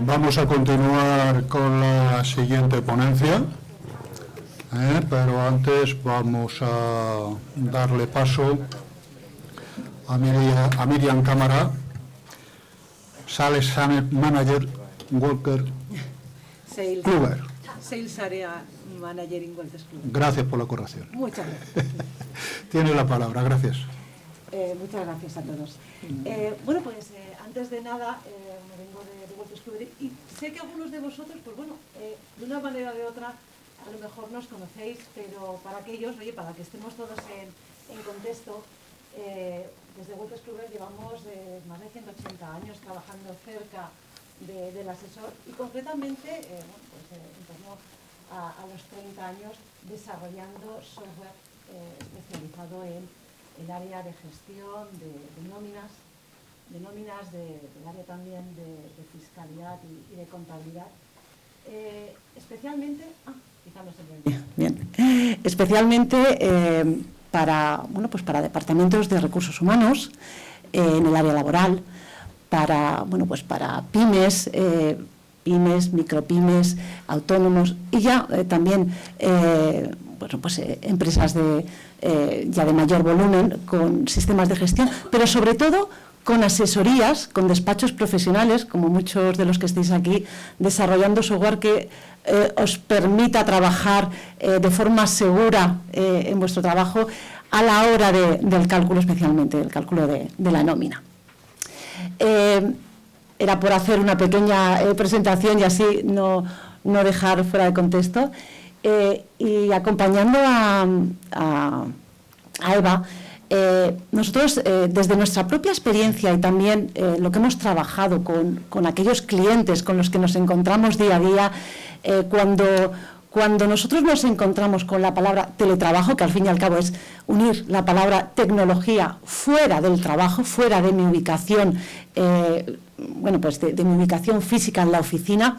Vamos a continuar con la siguiente ponencia, pero antes vamos a darle paso a Miriam Cámara, Sales Manager Walker Kluwer. Sales Area Manager in Walker Kluwer. Gracias por la corrección. Muchas gracias. Tiene la palabra, gracias. Muchas gracias a todos. Bueno, pues antes de nada, me vengo de Walker Kluwer y sé que algunos de vosotros, pues bueno, de una manera o de otra, a lo mejor nos conocéis, pero para aquellos, oye, para que estemos todos en contexto, desde Walker Kluwer llevamos más de 180 años trabajando cerca del asesor y concretamente, bueno, pues, en torno a los 30 años desarrollando software especializado en el área de gestión de nóminas, del área también de fiscalidad y de contabilidad. Especialmente, quizá no se ve bien, especialmente para departamentos de recursos humanos en el área laboral, para pymes, micropymes, autónomos y ya también empresas ya de mayor volumen con sistemas de gestión, pero sobre todo con asesorías, con despachos profesionales, como muchos de los que estáis aquí, desarrollando software que os permita trabajar de forma segura en vuestro trabajo a la hora del cálculo, especialmente del cálculo de la nómina. Era por hacer una pequeña presentación y así no dejar fuera de contexto. Y acompañando a Eva, nosotros desde nuestra propia experiencia y también lo que hemos trabajado con aquellos clientes con los que nos encontramos día a día, cuando nosotros nos encontramos con la palabra teletrabajo, que al fin y al cabo es unir la palabra tecnología fuera del trabajo, fuera de mi ubicación, de mi ubicación física en la oficina,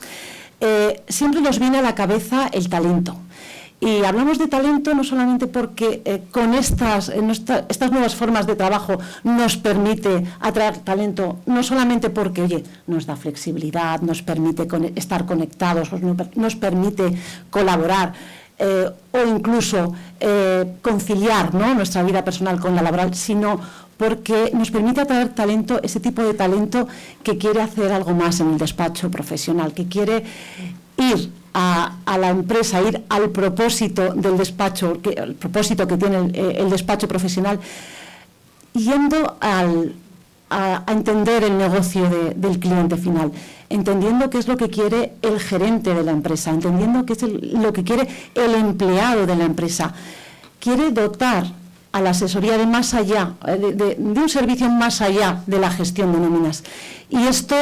siempre nos viene a la cabeza el talento. Y hablamos de talento no solamente porque con estas nuevas formas de trabajo nos permite atraer talento, no solamente porque, oye, nos da flexibilidad, nos permite estar conectados, nos permite colaborar o incluso conciliar, ¿no?, nuestra vida personal con la laboral, sino porque nos permite atraer talento, ese tipo de talento que quiere hacer algo más en el despacho profesional, que quiere ir a la empresa, ir al propósito del despacho, el propósito que tiene el despacho profesional, yendo a entender el negocio del cliente final, entendiendo qué es lo que quiere el gerente de la empresa, entendiendo qué es lo que quiere el empleado de la empresa. Quiere dotar a la asesoría de más allá, de un servicio más allá de la gestión de nóminas. Y esto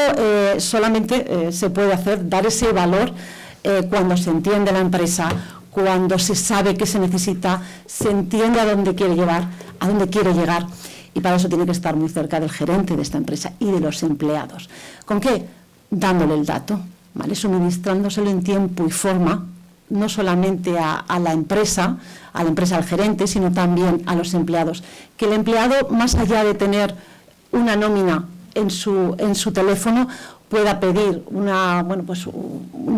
solamente se puede hacer, dar ese valor cuando se entiende la empresa, cuando se sabe qué se necesita, se entiende a dónde quiere llegar, y para eso tiene que estar muy cerca del gerente de esta empresa y de los empleados. ¿Con qué? Dándole el dato, ¿vale?, suministrándoselo en tiempo y forma, no solamente a la empresa, al gerente, sino también a los empleados. Que el empleado, más allá de tener una nómina en su teléfono, pueda pedir un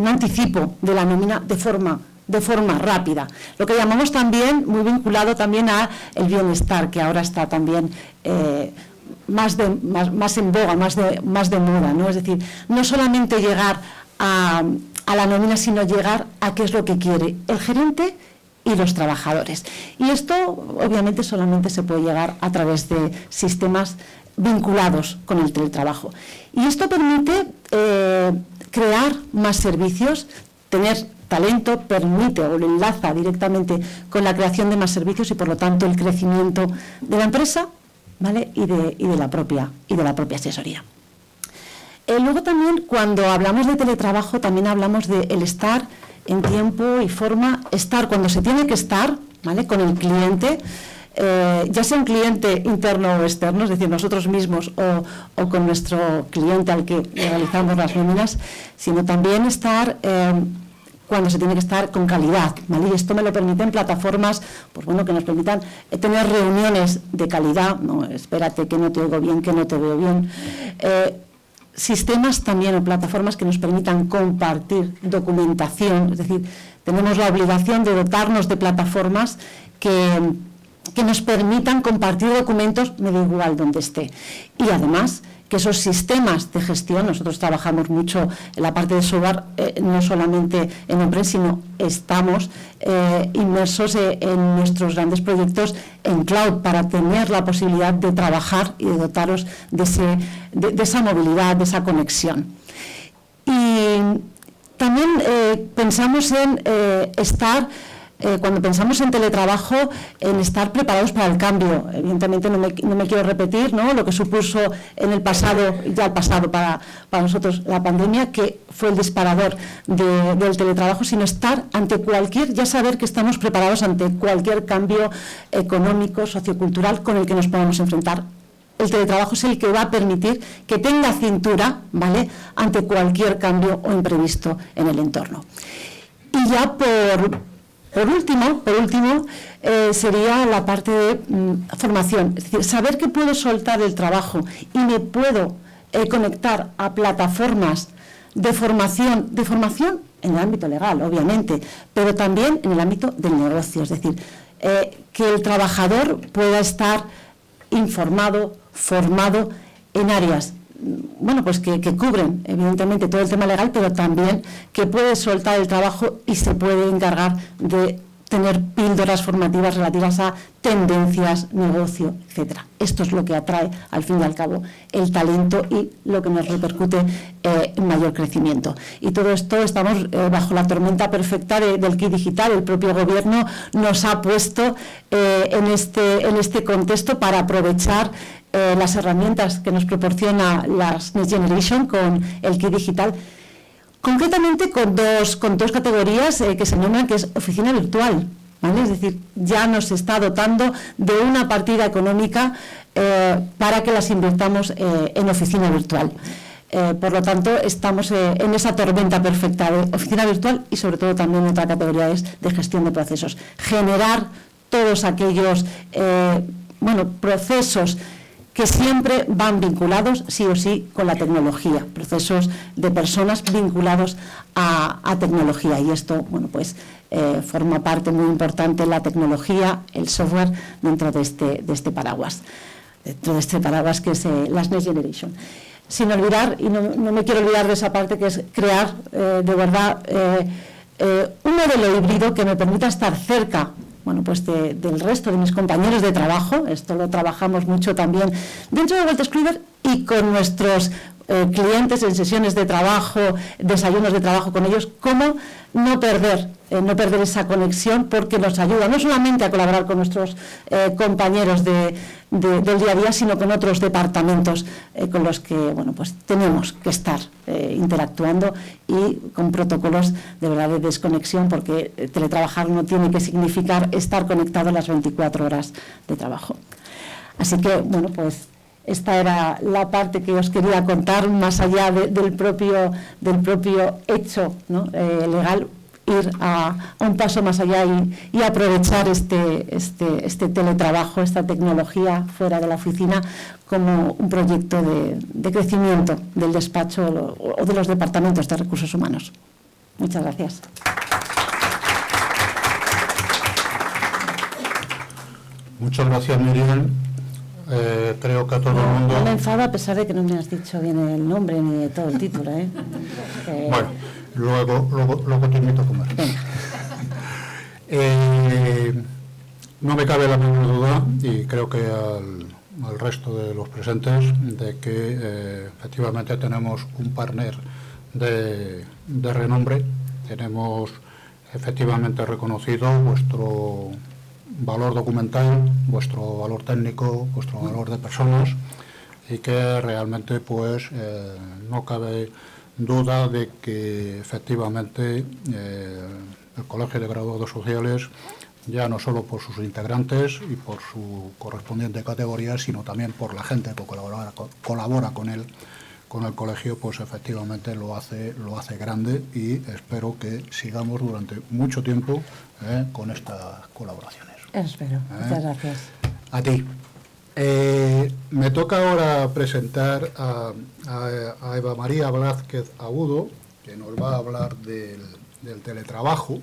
anticipo de la nómina de forma rápida. Lo que llamamos también, muy vinculado también a el bienestar, que ahora está también más en boga, más de moda, ¿no? Es decir, no solamente llegar a la nómina, sino llegar a qué es lo que quiere el gerente y los trabajadores. Y esto, obviamente, solamente se puede llegar a través de sistemas vinculados con el teletrabajo. Y esto permite crear más servicios, tener talento, permite o lo enlaza directamente con la creación de más servicios y, por lo tanto, el crecimiento de la empresa, ¿vale?, y de la propia asesoría. Luego también, cuando hablamos de teletrabajo, también hablamos de el estar en tiempo y forma, estar cuando se tiene que estar, ¿vale?, con el cliente, ya sea un cliente interno o externo, es decir, nosotros mismos o con nuestro cliente al que realizamos las nóminas, sino también estar cuando se tiene que estar con calidad, ¿vale? Y esto me lo permiten plataformas, pues bueno, que nos permitan tener reuniones de calidad. No, espérate que no te oigo bien, que no te veo bien. sistemas también o plataformas que nos permitan compartir documentación, es decir, tenemos la obligación de dotarnos de plataformas que nos permitan compartir documentos, me da igual donde esté. Y además, que esos sistemas de gestión, nosotros trabajamos mucho en la parte de software, no solamente en on-prem, sino estamos inmersos en nuestros grandes proyectos en cloud para tener la posibilidad de trabajar y de dotaros de esa movilidad, de esa conexión. Y también pensamos en cuando pensamos en teletrabajo, en estar preparados para el cambio. Evidentemente no me quiero repetir, ¿no?, lo que supuso en el pasado, ya el pasado para nosotros la pandemia, que fue el disparador del teletrabajo, sino estar ante ya saber que estamos preparados ante cualquier cambio económico, sociocultural con el que nos podamos enfrentar. El teletrabajo es el que va a permitir que tenga cintura, ¿vale?, ante cualquier cambio o imprevisto en el entorno. Y ya por último, sería la parte de formación, es decir, saber que puedo soltar el trabajo y me puedo conectar a plataformas de formación en el ámbito legal, obviamente, pero también en el ámbito del negocio, es decir, que el trabajador pueda estar informado, formado en áreas pues que cubren evidentemente todo el tema legal, pero también que puede soltar el trabajo y se puede encargar de tener píldoras formativas relativas a tendencias, negocio, etcétera. Esto es lo que atrae, al fin y al cabo, el talento y lo que nos repercute en mayor crecimiento. Y todo esto estamos bajo la tormenta perfecta del kit digital. El propio gobierno nos ha puesto en este contexto para aprovechar las herramientas que nos proporciona las Next Generation con el kit digital, concretamente con dos categorías que se nombran, que es oficina virtual, ¿vale? Es decir, ya nos está dotando de una partida económica para que las invirtamos en oficina virtual. Por lo tanto, estamos en esa tormenta perfecta de oficina virtual y sobre todo también otra categoría es de gestión de procesos. Generar todos aquellos procesos que siempre van vinculados, sí o sí, con la tecnología, procesos de personas vinculados a tecnología. Y esto, forma parte muy importante la tecnología, el software, dentro de este paraguas, que es las Next Generation. Sin olvidar, y no me quiero olvidar de esa parte, que es crear, de verdad, un modelo híbrido que me permita estar cerca del resto de mis compañeros de trabajo. Esto lo trabajamos mucho también dentro de Wolters Kluwer y con nuestros clientes en sesiones de trabajo, desayunos de trabajo con ellos, cómo no perder esa conexión, porque nos ayuda no solamente a colaborar con nuestros compañeros del día a día, sino con otros departamentos con los que tenemos que estar interactuando, y con protocolos de verdad de desconexión, porque teletrabajar no tiene que significar estar conectado las 24 horas de trabajo. Así que, esta era la parte que os quería contar, más allá del propio hecho, ¿no?, legal, ir a un paso más allá y aprovechar este teletrabajo, esta tecnología fuera de la oficina, como un proyecto de crecimiento del despacho o de los departamentos de recursos humanos. Muchas gracias. Muchas gracias, Miriam. Creo que a todo el mundo... No me enfado a pesar de que no me has dicho bien el nombre ni todo el título, ¿eh? Bueno, luego te invito a comer. No me cabe la menor duda, y creo que al resto de los presentes, de que efectivamente tenemos un partner de renombre. Tenemos efectivamente reconocido vuestro valor documental, vuestro valor técnico, vuestro valor de personas, y que realmente no cabe duda de que efectivamente el Colegio de Graduados Sociales, ya no solo por sus integrantes y por su correspondiente categoría, sino también por la gente que colabora con él, con el colegio, efectivamente lo hace grande, y espero que sigamos durante mucho tiempo con estas colaboraciones. Espero. Muchas gracias. A ti. me toca ahora presentar a Eva María Blázquez Agudo, que nos va a hablar del teletrabajo.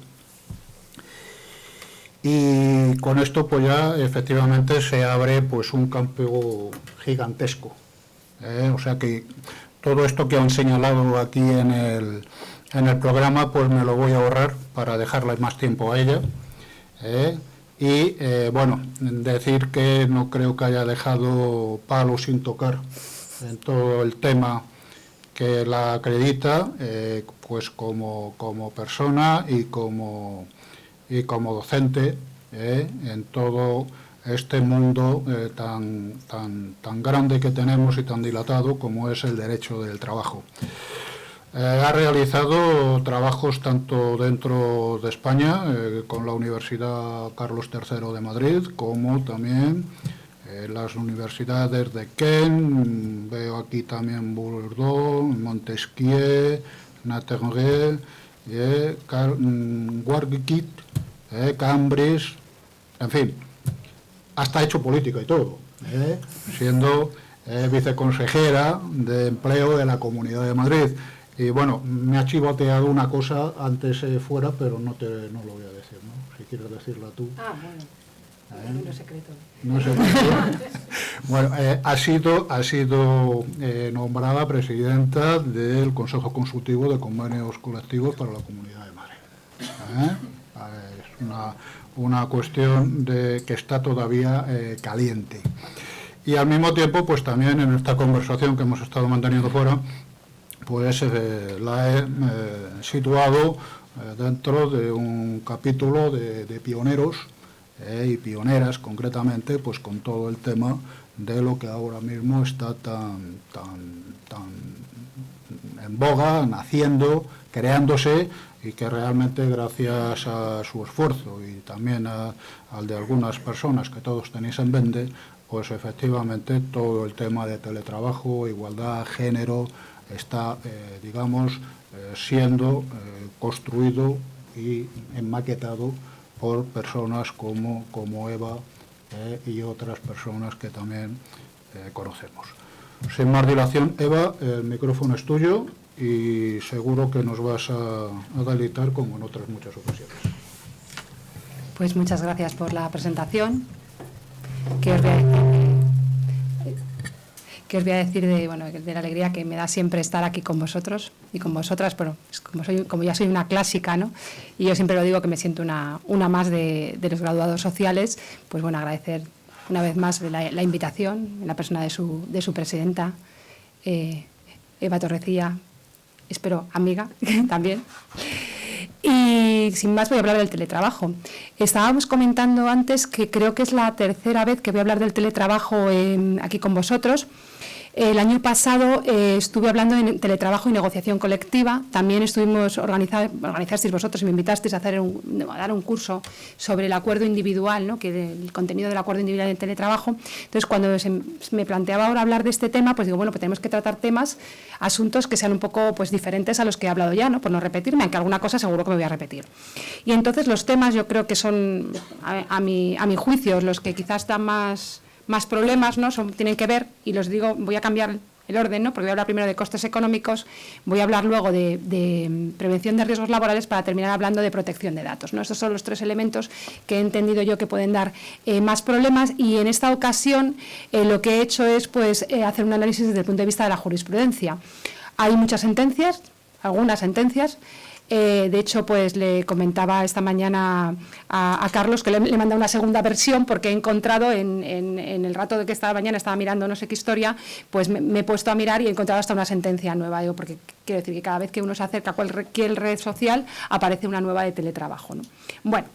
Y con esto pues ya efectivamente se abre pues un campo gigantesco. O sea que todo esto que han señalado aquí en el programa pues me lo voy a ahorrar para dejarle más tiempo a ella. Y bueno, decir que no creo que haya dejado palo sin tocar en todo el tema que la acredita, pues como persona y como docente en todo este mundo tan grande que tenemos y tan dilatado como es el derecho del trabajo. Ha realizado trabajos tanto dentro de España, con la Universidad Carlos III de Madrid, como también las universidades de Kent, veo aquí también Bordeaux, Montesquieu, Nanterre, Warwick, Cambridge, en fin, hasta hecho política y todo, siendo viceconsejera de Empleo de la Comunidad de Madrid. Y bueno, me ha chivateado una cosa antes fuera, pero no lo voy a decir, ¿no? Si quieres decirla tú. Ah, bueno, no es secreto. No es secreto. Bueno, ha sido nombrada presidenta del Consejo Consultivo de Convenios Colectivos para la Comunidad de Madrid. Es una cuestión que está todavía caliente. Y al mismo tiempo, pues también en esta conversación que hemos estado manteniendo fuera, pues la he situado dentro de un capítulo de pioneros y pioneras, concretamente, pues con todo el tema de lo que ahora mismo está tan en boga, naciendo, creándose, y que realmente gracias a su esfuerzo y también al de algunas personas que todos tenéis en mente, pues efectivamente todo el tema de teletrabajo, igualdad, género, está, digamos, siendo construido y enmaquetado por personas como Eva y otras personas que también conocemos. Sin más dilación, Eva, el micrófono es tuyo y seguro que nos vas a deleitar como en otras muchas ocasiones. Pues muchas gracias por la presentación. ¿Qué os voy a decir de la alegría que me da siempre estar aquí con vosotros y con vosotras? Pero como ya soy una clásica, ¿no? Y yo siempre lo digo que me siento una más de los graduados sociales, pues bueno, agradecer una vez más la invitación en la persona de su presidenta, Eva Torrecilla, espero amiga también. Y sin más voy a hablar del teletrabajo. Estábamos comentando antes que creo que es la tercera vez que voy a hablar del teletrabajo aquí con vosotros. El año pasado estuve hablando de teletrabajo y negociación colectiva. También estuvimos organizasteis vosotros y me invitasteis a dar un curso sobre el acuerdo individual, ¿no? Que el contenido del acuerdo individual en teletrabajo. Entonces, cuando me planteaba ahora hablar de este tema, pues digo, bueno, pues tenemos que tratar asuntos que sean un poco pues diferentes a los que he hablado ya, ¿no? Por no repetirme, aunque alguna cosa seguro que me voy a repetir. Y entonces los temas yo creo que son, a mi juicio, los que quizás dan más problemas, ¿no? Tienen que ver, y los digo, voy a cambiar el orden, ¿no? Porque voy a hablar primero de costes económicos, voy a hablar luego de prevención de riesgos laborales para terminar hablando de protección de datos, ¿no? Estos son los tres elementos que he entendido yo que pueden dar más problemas, y en esta ocasión lo que he hecho es pues, hacer un análisis desde el punto de vista de la jurisprudencia. Hay muchas sentencias, algunas sentencias. De hecho, pues le comentaba esta mañana a Carlos que le he mandado una segunda versión porque he encontrado en el rato de que esta mañana estaba mirando no sé qué historia, pues me he puesto a mirar y he encontrado hasta una sentencia nueva. Digo, porque quiero decir que cada vez que uno se acerca a cualquier red social aparece una nueva de teletrabajo, ¿no? Bueno.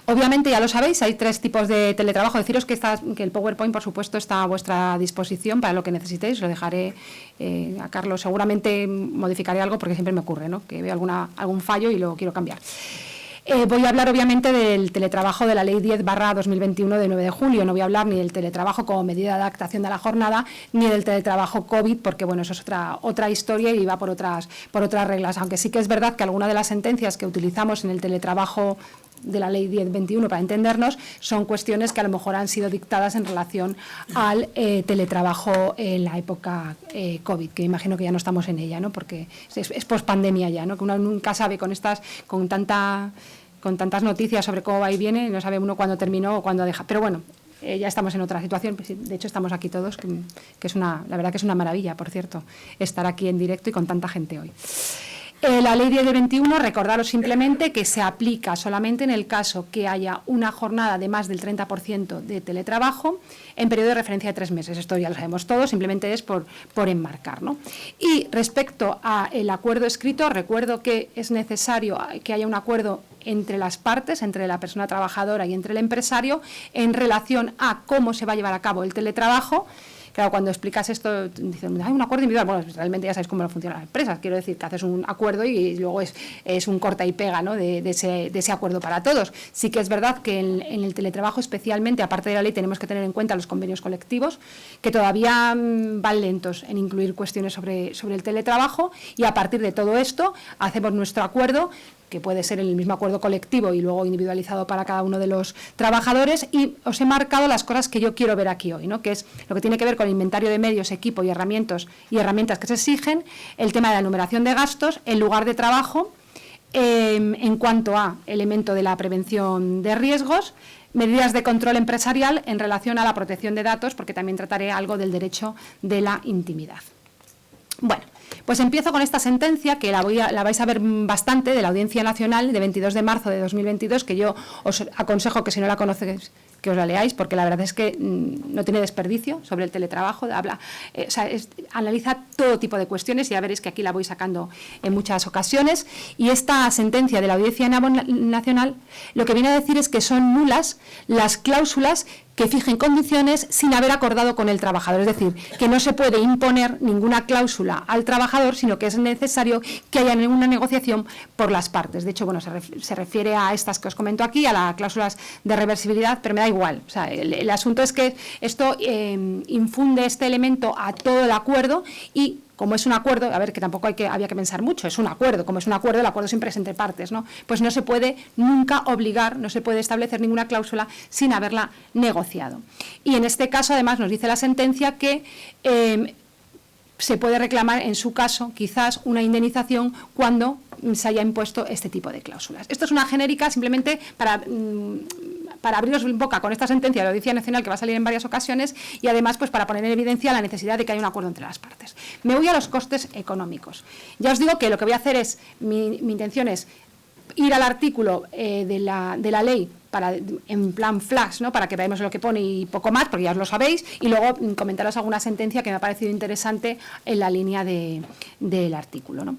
Obviamente, ya lo sabéis, hay tres tipos de teletrabajo. Deciros que el PowerPoint, por supuesto, está a vuestra disposición para lo que necesitéis. Lo dejaré a Carlos. Seguramente modificaré algo porque siempre me ocurre, ¿no? Que veo algún fallo y lo quiero cambiar. Voy a hablar, obviamente, del teletrabajo de la Ley 10/2021 de 9 de julio. No voy a hablar ni del teletrabajo como medida de adaptación de la jornada, ni del teletrabajo COVID, porque bueno, eso es otra historia y va por otras reglas. Aunque sí que es verdad que alguna de las sentencias que utilizamos en el teletrabajo de la Ley 1021, para entendernos, son cuestiones que a lo mejor han sido dictadas en relación al teletrabajo en la época COVID, que imagino que ya no estamos en ella, ¿no? Porque es pospandemia ya, ¿no? Que uno nunca sabe con tantas noticias sobre cómo va y viene, no sabe uno cuándo terminó o cuándo deja. Pero bueno, ya estamos en otra situación. De hecho, estamos aquí todos, que la verdad que es una maravilla, por cierto, estar aquí en directo y con tanta gente hoy. La Ley 10/21, recordaros simplemente que se aplica solamente en el caso que haya una jornada de más del 30% de teletrabajo en periodo de referencia de 3 meses. Esto ya lo sabemos todos, simplemente es por enmarcar, ¿no? Y respecto al acuerdo escrito, recuerdo que es necesario que haya un acuerdo entre las partes, entre la persona trabajadora y entre el empresario, en relación a cómo se va a llevar a cabo el teletrabajo. Claro, cuando explicas esto, dicen, hay un acuerdo individual. Bueno, realmente ya sabéis cómo funcionan las empresas. Quiero decir que haces un acuerdo y luego es un corta y pega, ¿no? de ese acuerdo para todos. Sí que es verdad que en el teletrabajo, especialmente, aparte de la ley, tenemos que tener en cuenta los convenios colectivos, que todavía van lentos en incluir cuestiones sobre el teletrabajo, y a partir de todo esto hacemos nuestro acuerdo, que puede ser el mismo acuerdo colectivo y luego individualizado para cada uno de los trabajadores, y os he marcado las cosas que yo quiero ver aquí hoy, ¿no? Que es lo que tiene que ver con el inventario de medios, equipo y herramientas que se exigen, el tema de la enumeración de gastos, el lugar de trabajo, en cuanto a elemento de la prevención de riesgos, medidas de control empresarial en relación a la protección de datos, porque también trataré algo del derecho de la intimidad. Bueno, pues empiezo con esta sentencia, que la vais a ver bastante, de la Audiencia Nacional de 22 de marzo de 2022, que yo os aconsejo que si no la conocéis, que os la leáis, porque la verdad es que no tiene desperdicio sobre el teletrabajo. Analiza todo tipo de cuestiones, y ya veréis que aquí la voy sacando en muchas ocasiones. Y esta sentencia de la Audiencia Nacional lo que viene a decir es que son nulas las cláusulas que fijen condiciones sin haber acordado con el trabajador. Es decir, que no se puede imponer ninguna cláusula al trabajador, sino que es necesario que haya una negociación por las partes. De hecho, bueno, se refiere a estas que os comento aquí, a las cláusulas de reversibilidad, pero me da igual. O sea, el asunto es que esto infunde este elemento a todo el acuerdo, y como es un acuerdo, a ver, que tampoco había que pensar mucho, es un acuerdo, como es un acuerdo, el acuerdo siempre es entre partes, ¿no? Pues no se puede nunca obligar, no se puede establecer ninguna cláusula sin haberla negociado. Y en este caso, además, nos dice la sentencia que se puede reclamar, en su caso, quizás una indemnización cuando se haya impuesto este tipo de cláusulas. Esto es una genérica, simplemente para abriros boca con esta sentencia de la Audiencia Nacional, que va a salir en varias ocasiones, y además pues para poner en evidencia la necesidad de que haya un acuerdo entre las partes. Me voy a los costes económicos. Ya os digo que lo que voy a hacer es, mi intención es ir al artículo de la ley en plan flash, ¿no? Para que veamos lo que pone y poco más, porque ya os lo sabéis, y luego comentaros alguna sentencia que me ha parecido interesante en la línea del artículo, ¿no?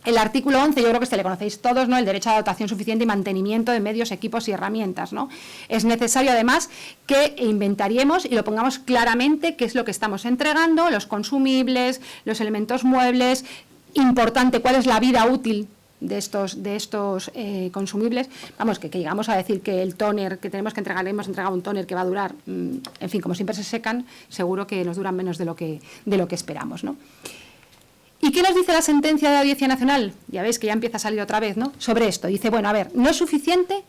El artículo 11, yo creo que le conocéis todos, ¿no? El derecho a la dotación suficiente y mantenimiento de medios, equipos y herramientas, ¿no? Es necesario, además, que inventariemos y lo pongamos claramente qué es lo que estamos entregando, los consumibles, los elementos muebles, importante, cuál es la vida útil de estos consumibles. Vamos, que llegamos a decir que el tóner que tenemos que entregar, hemos entregado un tóner que va a durar, en fin, como siempre se secan, seguro que nos duran menos de lo que esperamos, ¿no? ¿Y qué nos dice la sentencia de la Audiencia Nacional? Ya veis que ya empieza a salir otra vez, ¿no? Sobre esto. Dice, bueno, a ver, no es suficiente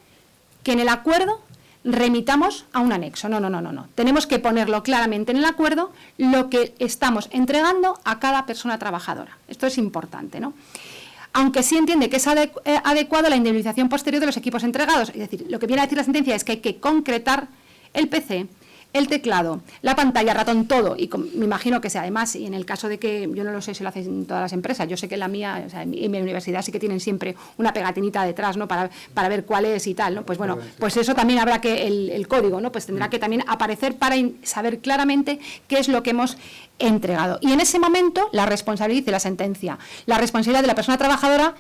que en el acuerdo remitamos a un anexo. No. Tenemos que ponerlo claramente en el acuerdo lo que estamos entregando a cada persona trabajadora. Esto es importante, ¿no? Aunque sí entiende que es adecuado la indemnización posterior de los equipos entregados. Es decir, lo que viene a decir la sentencia es que hay que concretar el PC, el teclado, la pantalla, ratón, todo, y me imagino que sea además, y en el caso de que, yo no lo sé si lo hacéis en todas las empresas, yo sé que en la mía, o sea, en mi universidad sí que tienen siempre una pegatinita detrás, ¿no? Para ver cuál es y tal, ¿no? Pues bueno, pues eso también habrá que, el código, ¿no? Pues tendrá que también aparecer para saber claramente qué es lo que hemos entregado. Y en ese momento, la responsabilidad, dice la sentencia, la responsabilidad de la persona trabajadora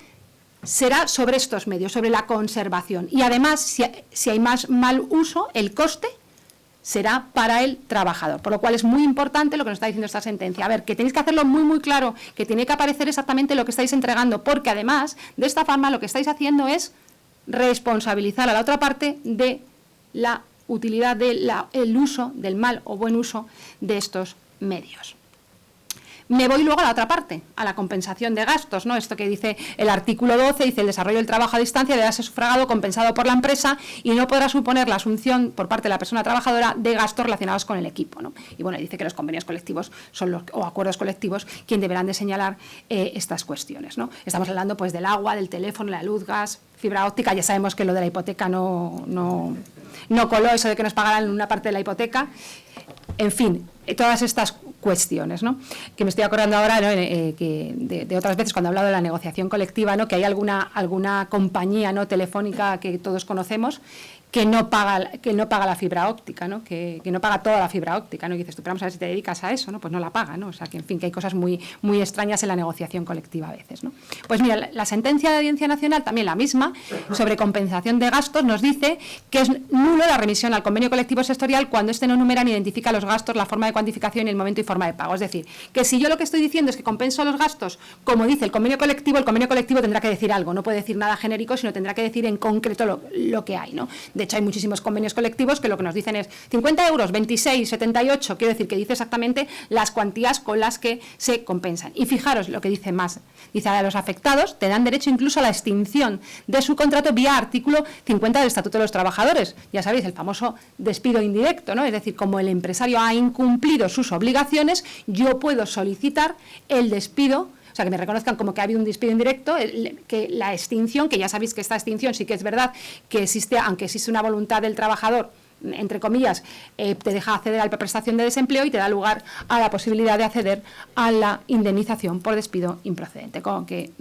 será sobre estos medios, sobre la conservación. Y además, si hay más mal uso, el coste será para el trabajador, por lo cual es muy importante lo que nos está diciendo esta sentencia. A ver, que tenéis que hacerlo muy, muy claro, que tiene que aparecer exactamente lo que estáis entregando, porque además, de esta forma, lo que estáis haciendo es responsabilizar a la otra parte de la utilidad, del uso, del mal o buen uso de estos medios. me voy luego a la otra parte, a la compensación de gastos, ¿no? Esto que dice el artículo 12, dice el desarrollo del trabajo a distancia debe ser sufragado, compensado por la empresa y no podrá suponer la asunción por parte de la persona trabajadora de gastos relacionados con el equipo, ¿no? Y bueno, dice que los convenios colectivos son o acuerdos colectivos quien deberán de señalar estas cuestiones, ¿no? Estamos hablando pues del agua, del teléfono, la luz, gas, fibra óptica. Ya sabemos que lo de la hipoteca no coló, eso de que nos pagaran una parte de la hipoteca. En fin, todas estas cuestiones, ¿no? Que me estoy acordando ahora, ¿no? Que de otras veces cuando he hablado de la negociación colectiva, ¿no? Que hay alguna compañía, ¿no? telefónica que todos conocemos que no paga la fibra óptica, ¿no? Que no paga toda la fibra óptica, ¿no? Y dices tú, pero vamos a ver si te dedicas a eso, ¿no? Pues no la paga, ¿no? O sea, que en fin, que hay cosas muy extrañas en la negociación colectiva a veces, ¿no? Pues mira, la sentencia de la Audiencia Nacional, también la misma, sobre compensación de gastos, nos dice que es nulo la remisión al convenio colectivo sectorial cuando éste no enumera ni identifica los gastos, la forma de cuantificación y el momento y forma de pago. Es decir, que si yo lo que estoy diciendo es que compenso los gastos, como dice el convenio colectivo tendrá que decir algo, no puede decir nada genérico, sino tendrá que decir en concreto lo que hay, ¿no? De hecho, hay muchísimos convenios colectivos que lo que nos dicen es 50 euros, 26, 78, quiero decir que dice exactamente las cuantías con las que se compensan. Y fijaros lo que dice más, dice a los afectados te dan derecho incluso a la extinción de su contrato vía artículo 50 del Estatuto de los Trabajadores. Ya sabéis, el famoso despido indirecto, ¿no? Es decir, como el empresario ha incumplido sus obligaciones, yo puedo solicitar el despido. O sea, que me reconozcan como que ha habido un despido indirecto, que la extinción, que ya sabéis que esta extinción sí que es verdad que existe, aunque existe una voluntad del trabajador, entre comillas, te deja acceder a la prestación de desempleo y te da lugar a la posibilidad de acceder a la indemnización por despido improcedente, como que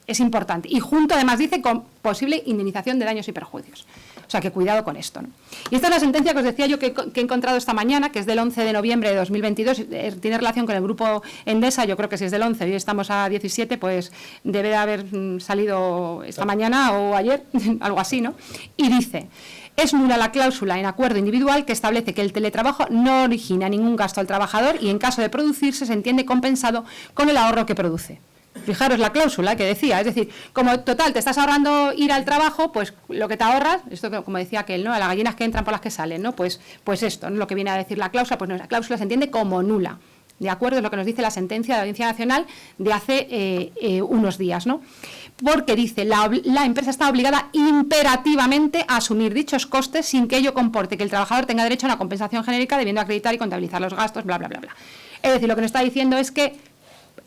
es importante. Y junto además dice con posible indemnización de daños y perjuicios. O sea, que cuidado con esto, ¿no? Y esta es la sentencia que os decía yo que he encontrado esta mañana, que es del 11 de noviembre de 2022, tiene relación con el grupo Endesa. Yo creo que si es del 11 y hoy estamos a 17, pues debe de haber salido esta mañana o ayer, algo así, ¿no? Y dice: es nula la cláusula en acuerdo individual que establece que el teletrabajo no origina ningún gasto al trabajador y en caso de producirse se entiende compensado con el ahorro que produce. Fijaros la cláusula que decía, es decir, como total te estás ahorrando ir al trabajo, pues lo que te ahorras, esto como decía aquel, ¿no? A las gallinas que entran por las que salen, ¿no? Pues esto, ¿no? Lo que viene a decir la cláusula, pues no, la cláusula se entiende como nula. De acuerdo, es lo que nos dice la sentencia de la Audiencia Nacional de hace unos días, ¿no? Porque dice, la empresa está obligada imperativamente a asumir dichos costes sin que ello comporte que el trabajador tenga derecho a una compensación genérica debiendo acreditar y contabilizar los gastos, bla, bla, bla, bla. Es decir, lo que nos está diciendo es que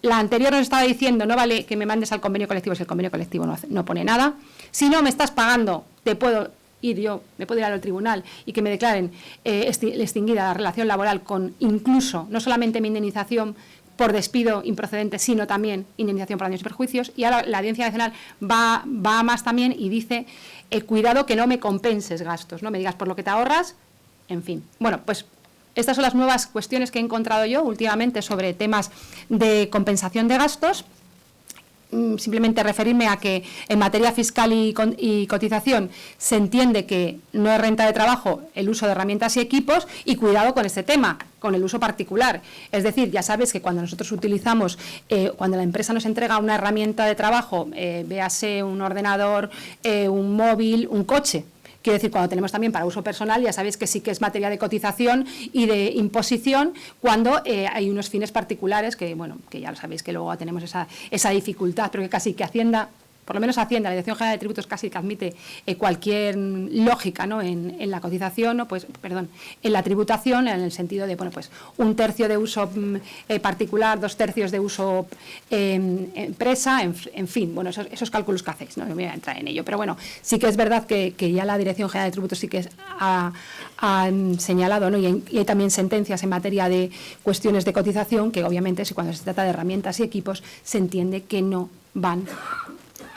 la anterior nos estaba diciendo, no vale que me mandes al convenio colectivo si el convenio colectivo no pone nada. Si no me estás pagando, me puedo ir al tribunal y que me declaren extinguida la relación laboral con incluso, no solamente mi indemnización por despido improcedente, sino también indemnización por daños y perjuicios. Y ahora la Audiencia Nacional va a más también y dice, cuidado que no me compenses gastos, no me digas por lo que te ahorras, en fin. Bueno, pues estas son las nuevas cuestiones que he encontrado yo últimamente sobre temas de compensación de gastos. Simplemente referirme a que en materia fiscal y cotización se entiende que no es renta de trabajo el uso de herramientas y equipos, y cuidado con este tema, con el uso particular. Es decir, ya sabes que cuando nosotros utilizamos, cuando la empresa nos entrega una herramienta de trabajo, véase un ordenador, un móvil, un coche. Quiero decir, cuando tenemos también para uso personal, ya sabéis que sí que es materia de cotización y de imposición cuando hay unos fines particulares que, bueno, que ya lo sabéis que luego tenemos esa dificultad, pero que casi que Hacienda, por lo menos Hacienda, la Dirección General de Tributos casi que admite cualquier lógica, ¿no? en la cotización, ¿no? En la tributación, en el sentido de, bueno, pues 1/3 de uso particular, 2/3 de uso empresa, en fin, bueno, esos cálculos que hacéis, no me voy a entrar en ello, pero bueno, sí que es verdad que ya la Dirección General de Tributos sí que ha señalado, ¿no? Y hay también sentencias en materia de cuestiones de cotización que obviamente si cuando se trata de herramientas y equipos se entiende que no van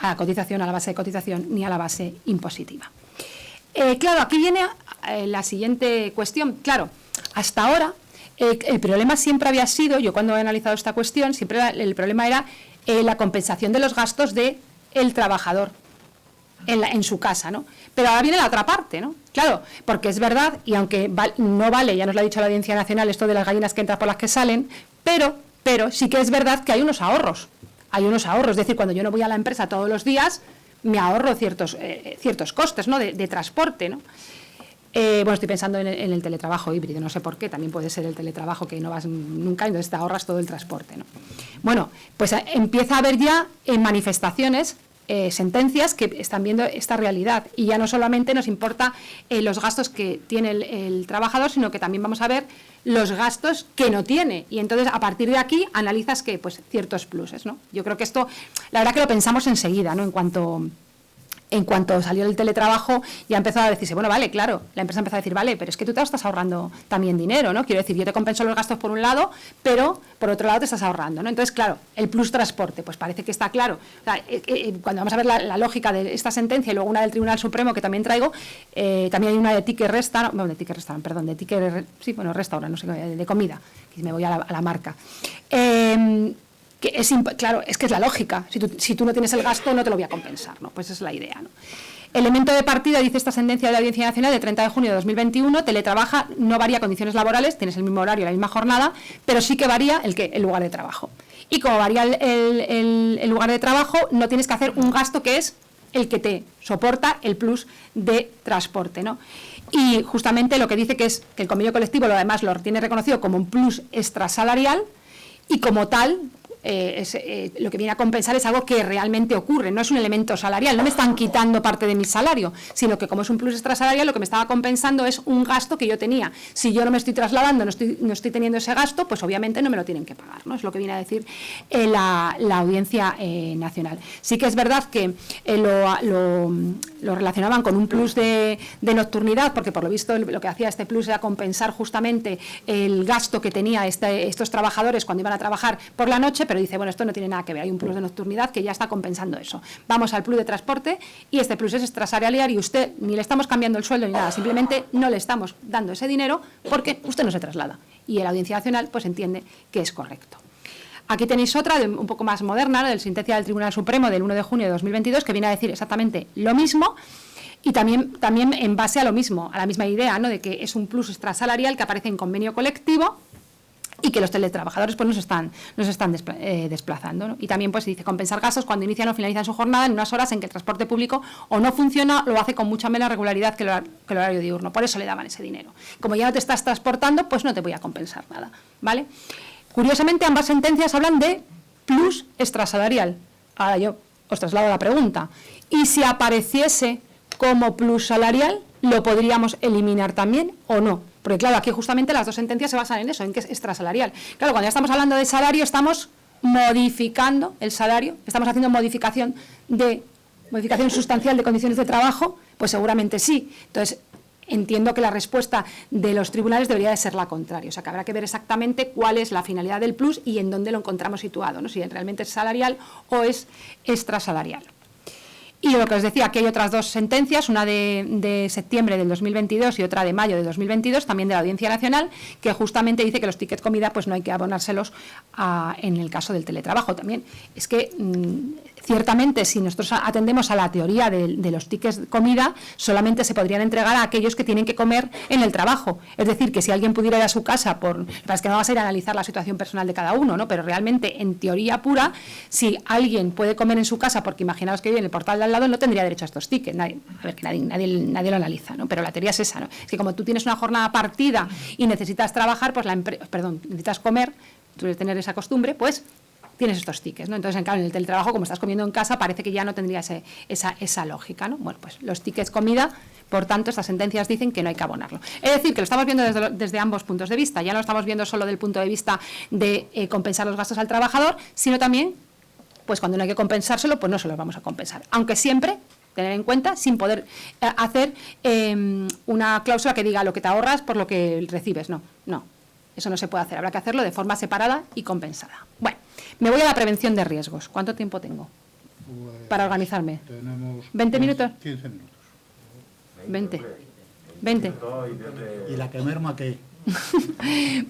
a la cotización, a la base de cotización, ni a la base impositiva. Claro, aquí viene la siguiente cuestión. Claro, hasta ahora el problema siempre había sido, yo cuando he analizado esta cuestión, siempre el problema era la compensación de los gastos del trabajador en su casa, ¿no? Pero ahora viene la otra parte, ¿no? Claro, porque es verdad, y aunque no vale, ya nos lo ha dicho la Audiencia Nacional, esto de las gallinas que entran por las que salen, pero sí que es verdad que hay unos ahorros. Hay unos ahorros, es decir, cuando yo no voy a la empresa todos los días, me ahorro ciertos costes, ¿no? de transporte, ¿no? Bueno, estoy pensando en el teletrabajo híbrido, no sé por qué, también puede ser el teletrabajo que no vas nunca, entonces te ahorras todo el transporte, ¿no? Bueno, pues empieza a haber ya manifestaciones, sentencias que están viendo esta realidad, y ya no solamente nos importa los gastos que tiene el trabajador, sino que también vamos a ver los gastos que no tiene, y entonces a partir de aquí analizas que pues ciertos pluses, ¿no? Yo creo que esto, la verdad que lo pensamos enseguida, ¿no? En cuanto salió el teletrabajo, ya empezó a decirse, bueno, vale, claro, la empresa empezó a decir, vale, pero es que tú te estás ahorrando también dinero, ¿no? Quiero decir, yo te compenso los gastos por un lado, pero por otro lado te estás ahorrando, ¿no? Entonces, claro, el plus transporte, pues parece que está claro. O sea, cuando vamos a ver la lógica de esta sentencia y luego una del Tribunal Supremo que también traigo, también hay una de Ticket Restaurant, bueno, de Ticket Restaurant, perdón, de Ticket, sí, bueno, Restaurant, no sé, de comida, que me voy a la marca. Que claro, es que es la lógica. Si tú no tienes el gasto, no te lo voy a compensar, ¿no? Pues esa es la idea, ¿no? Elemento de partida, dice esta sentencia de la Audiencia Nacional de 30 de junio de 2021, teletrabaja, no varía condiciones laborales, tienes el mismo horario, la misma jornada, pero sí que varía el lugar de trabajo. Y como varía el lugar de trabajo, no tienes que hacer un gasto que es el que te soporta el plus de transporte, ¿no? Y justamente lo que dice que es que el convenio colectivo además lo tiene reconocido como un plus extrasalarial, y como tal lo que viene a compensar es algo que realmente ocurre, no es un elemento salarial, no me están quitando parte de mi salario, sino que como es un plus extrasalarial, lo que me estaba compensando es un gasto que yo tenía. Si yo no me estoy trasladando, no estoy teniendo ese gasto, pues obviamente no me lo tienen que pagar, ¿no? Es lo que viene a decir la Audiencia Nacional. Sí que es verdad que lo relacionaban con un plus de nocturnidad, porque por lo visto lo que hacía este plus era compensar justamente el gasto que tenía estos trabajadores cuando iban a trabajar por la noche, pero dice, bueno, esto no tiene nada que ver, hay un plus de nocturnidad que ya está compensando eso. Vamos al plus de transporte y este plus es extrasalarial y usted ni le estamos cambiando el sueldo ni nada, simplemente no le estamos dando ese dinero porque usted no se traslada. Y la Audiencia Nacional pues entiende que es correcto. Aquí tenéis otra, un poco más moderna, de la sentencia del Tribunal Supremo del 1 de junio de 2022, que viene a decir exactamente lo mismo, y también en base a lo mismo, a la misma idea, ¿no? De que es un plus extrasalarial que aparece en convenio colectivo y que los teletrabajadores pues no se están desplazando, ¿no? Y también pues dice compensar gastos cuando inician o finalizan su jornada en unas horas en que el transporte público o no funciona, lo hace con mucha menos regularidad que el horario diurno. Por eso le daban ese dinero. Como ya no te estás transportando, pues no te voy a compensar nada, ¿vale? Curiosamente, ambas sentencias hablan de plus extrasalarial. Ahora yo os traslado la pregunta. ¿Y si apareciese como plus salarial, lo podríamos eliminar también o no? Porque claro, aquí justamente las dos sentencias se basan en eso, en que es extrasalarial. Claro, cuando ya estamos hablando de salario, estamos modificando el salario, estamos haciendo modificación sustancial de condiciones de trabajo, pues seguramente sí. Entonces, entiendo que la respuesta de los tribunales debería de ser la contraria. O sea, que habrá que ver exactamente cuál es la finalidad del plus y en dónde lo encontramos situado, ¿no? Si realmente es salarial o es extrasalarial. Y lo que os decía, aquí hay otras dos sentencias, una de septiembre del 2022 y otra de mayo de 2022, también de la Audiencia Nacional, que justamente dice que los tickets comida pues no hay que abonárselos en el caso del teletrabajo. También es que ciertamente, si nosotros atendemos a la teoría de los tickets comida, solamente se podrían entregar a aquellos que tienen que comer en el trabajo. Es decir, que si alguien pudiera ir a su casa, es que no vas a ir a analizar la situación personal de cada uno, ¿no? Pero realmente, en teoría pura, si alguien puede comer en su casa, porque imaginaos que vive en el portal de al lado, no tendría derecho a estos tickets. Nadie lo analiza, ¿no? Pero la teoría es esa, ¿no? Es que como tú tienes una jornada partida y necesitas trabajar, pues necesitas comer, tú debes tener esa costumbre, pues tienes estos tickets, ¿no? Entonces, en el teletrabajo, como estás comiendo en casa, parece que ya no tendría esa lógica, ¿no? Bueno, pues los tickets comida, por tanto, estas sentencias dicen que no hay que abonarlo. Es decir, que lo estamos viendo desde ambos puntos de vista. Ya no lo estamos viendo solo del punto de vista de compensar los gastos al trabajador, sino también, pues cuando no hay que compensárselo, pues no se los vamos a compensar. Aunque siempre tener en cuenta, sin poder hacer una cláusula que diga lo que te ahorras por lo que recibes. No. Eso no se puede hacer. Habrá que hacerlo de forma separada y compensada. Bueno, me voy a la prevención de riesgos. ¿Cuánto tiempo tengo para organizarme? Tenemos 20 minutos. 15 minutos. 20. ¿Y la que merma qué?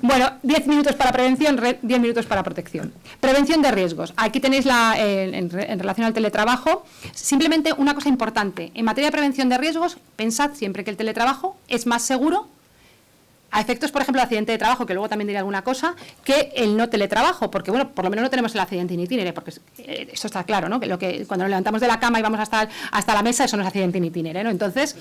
Bueno, 10 minutos para prevención, 10 minutos para protección. Prevención de riesgos. Aquí tenéis en relación al teletrabajo, simplemente una cosa importante. En materia de prevención de riesgos, pensad siempre que el teletrabajo es más seguro, a efectos, por ejemplo, de accidente de trabajo, que luego también diré alguna cosa, que el no teletrabajo, porque, bueno, por lo menos no tenemos el accidente in itinere, porque eso está claro, ¿no? Que cuando nos levantamos de la cama y vamos hasta la mesa, eso no es accidente in itinere, ¿no? Entonces,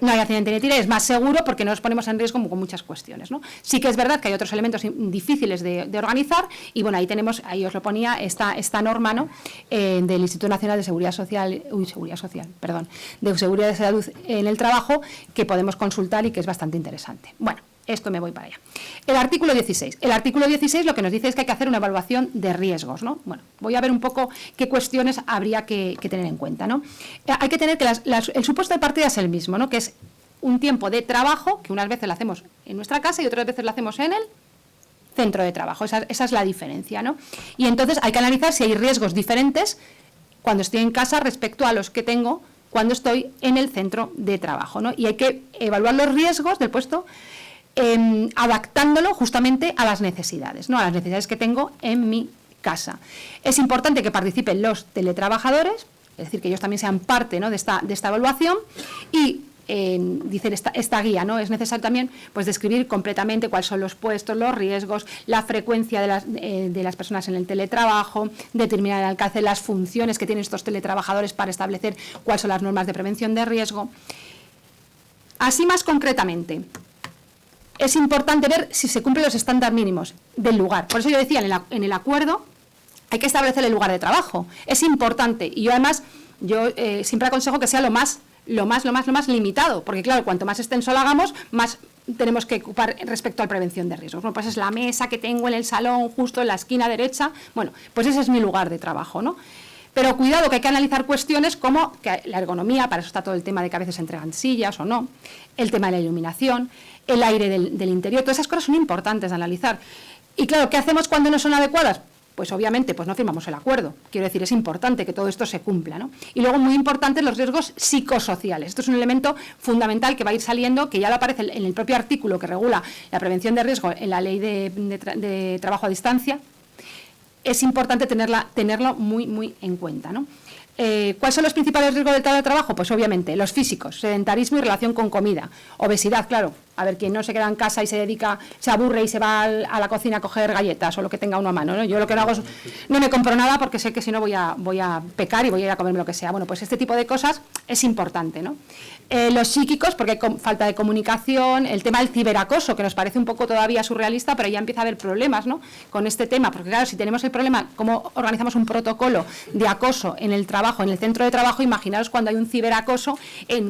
No hay accidente ni tira, es más seguro porque no nos ponemos en riesgo con muchas cuestiones, ¿no? Sí que es verdad que hay otros elementos difíciles de organizar y bueno, ahí tenemos, ahí os lo ponía, esta norma, ¿no? Del Instituto Nacional de Seguridad Social, de Seguridad de Salud en el Trabajo, que podemos consultar y que es bastante interesante. Bueno, esto me voy para allá. El artículo 16. El artículo 16 lo que nos dice es que hay que hacer una evaluación de riesgos, ¿no? Bueno, voy a ver un poco qué cuestiones habría que tener en cuenta, ¿no? Hay que tener que el supuesto de partida es el mismo, ¿no? Que es un tiempo de trabajo, que unas veces lo hacemos en nuestra casa y otras veces lo hacemos en el centro de trabajo. Esa es la diferencia, ¿no? Y entonces hay que analizar si hay riesgos diferentes cuando estoy en casa respecto a los que tengo cuando estoy en el centro de trabajo, ¿no? Y hay que evaluar los riesgos del puesto adaptándolo justamente a las necesidades, ¿no? A las necesidades que tengo en mi casa. Es importante que participen los teletrabajadores, es decir, que ellos también sean parte, ¿no? de esta evaluación y dice esta guía, ¿no? Es necesario también pues describir completamente cuáles son los puestos, los riesgos, la frecuencia de las personas en el teletrabajo, determinar el alcance, las funciones que tienen estos teletrabajadores para establecer cuáles son las normas de prevención de riesgo. Así más concretamente, es importante ver si se cumplen los estándares mínimos del lugar. Por eso yo decía, en el acuerdo hay que establecer el lugar de trabajo. Es importante y yo además siempre aconsejo que sea lo más limitado, porque claro, cuanto más extenso lo hagamos, más tenemos que ocupar respecto a la prevención de riesgos. Bueno, pues es la mesa que tengo en el salón, justo en la esquina derecha. Bueno, pues ese es mi lugar de trabajo, ¿no? Pero cuidado, que hay que analizar cuestiones como que la ergonomía, para eso está todo el tema de que a veces se entregan sillas o no, el tema de la iluminación, el aire del interior, todas esas cosas son importantes de analizar. Y claro, ¿qué hacemos cuando no son adecuadas? Pues obviamente pues no firmamos el acuerdo. Quiero decir, es importante que todo esto se cumpla, ¿no? Y luego, muy importante, los riesgos psicosociales. Esto es un elemento fundamental que va a ir saliendo, que ya lo aparece en el propio artículo que regula la prevención de riesgo en la ley de trabajo a distancia. Es importante tenerlo muy en cuenta, ¿no? ¿Cuáles son los principales riesgos del teletrabajo? Pues obviamente los físicos, sedentarismo y relación con comida, obesidad, claro. A ver, quien no se queda en casa y se aburre y se va a la cocina a coger galletas o lo que tenga uno a mano, ¿no? Yo lo que no hago es, no me compro nada porque sé que si no voy a pecar y voy a ir a comerme lo que sea. Bueno, pues este tipo de cosas es importante, ¿no? Los psíquicos, porque hay falta de comunicación, el tema del ciberacoso, que nos parece un poco todavía surrealista, pero ya empieza a haber problemas, ¿no? Con este tema, porque claro, si tenemos el problema, cómo organizamos un protocolo de acoso en el trabajo, en el centro de trabajo, imaginaos cuando hay un ciberacoso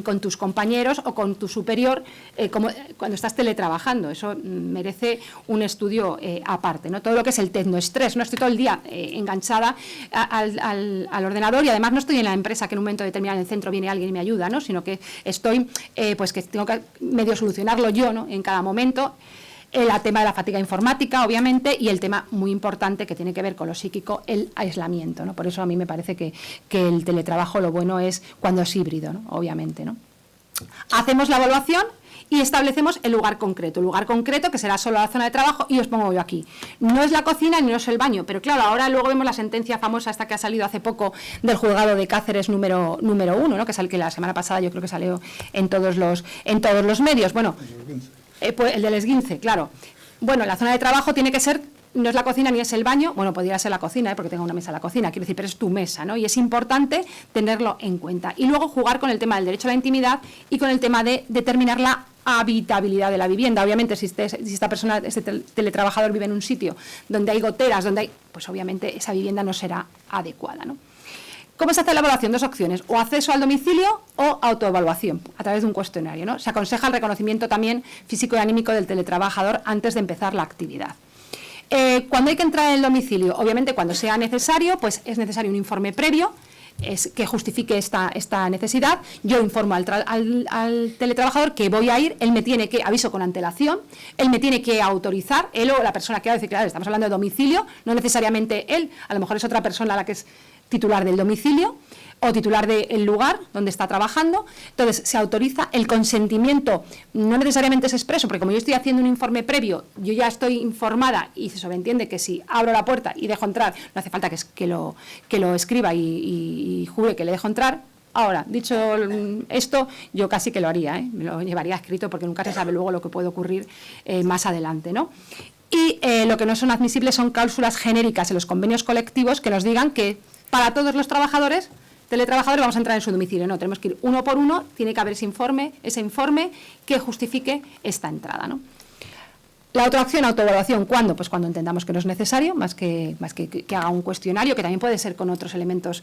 con tus compañeros o con tu superior, cuando estás teletrabajando. Eso merece un estudio aparte, ¿no? Todo lo que es el tecnoestrés, no estoy todo el día enganchada al ordenador y además no estoy en la empresa que en un momento determinado en el centro viene alguien y me ayuda, ¿no? Sino que estoy, pues que tengo que medio solucionarlo yo, ¿no? En cada momento. El tema de la fatiga informática, obviamente, y el tema muy importante que tiene que ver con lo psíquico, el aislamiento, ¿no? Por eso a mí me parece que el teletrabajo lo bueno es cuando es híbrido, ¿no? Obviamente, ¿no? Hacemos la evaluación y establecemos el lugar concreto que será solo la zona de trabajo, y os pongo yo aquí. No es la cocina ni no es el baño, pero claro, ahora luego vemos la sentencia famosa esta que ha salido hace poco del juzgado de Cáceres número 1, ¿no? Que la semana pasada yo creo que salió en todos los medios. Bueno, pues el del esguince, claro. Bueno, la zona de trabajo tiene que ser, no es la cocina ni es el baño, bueno, podría ser la cocina, porque tengo una mesa en la cocina, quiero decir, pero es tu mesa, ¿no? Y es importante tenerlo en cuenta. Y luego jugar con el tema del derecho a la intimidad y con el tema de determinar la habitabilidad de la vivienda. Obviamente, si esta persona, este teletrabajador vive en un sitio donde hay goteras, pues obviamente esa vivienda no será adecuada, ¿no? ¿Cómo se hace la evaluación? Dos opciones, o acceso al domicilio o autoevaluación, a través de un cuestionario, ¿no? Se aconseja el reconocimiento también físico y anímico del teletrabajador antes de empezar la actividad. Cuando hay que entrar en el domicilio, obviamente cuando sea necesario, pues es necesario un informe previo que justifique esta necesidad. Yo informo al teletrabajador que voy a ir, él me tiene que, aviso con antelación, él me tiene que autorizar, él o la persona que va a decir, claro, estamos hablando de domicilio, no necesariamente él, a lo mejor es otra persona la que es titular del domicilio o titular del lugar donde está trabajando. Entonces se autoriza el consentimiento, no necesariamente es expreso, porque como yo estoy haciendo un informe previo, yo ya estoy informada y se sobreentiende que si abro la puerta y dejo entrar, no hace falta que lo escriba y jure que le dejo entrar. Ahora, dicho esto, yo casi que lo haría, me lo llevaría escrito, porque nunca se sabe luego lo que puede ocurrir más adelante, ¿no? Y lo que no son admisibles son cláusulas genéricas en los convenios colectivos que nos digan que para todos los trabajadores teletrabajador y vamos a entrar en su domicilio. No, tenemos que ir uno por uno, tiene que haber ese informe que justifique esta entrada, ¿no? La otra opción, autoevaluación, ¿cuándo? Pues cuando entendamos que no es necesario, más que haga un cuestionario, que también puede ser con otros elementos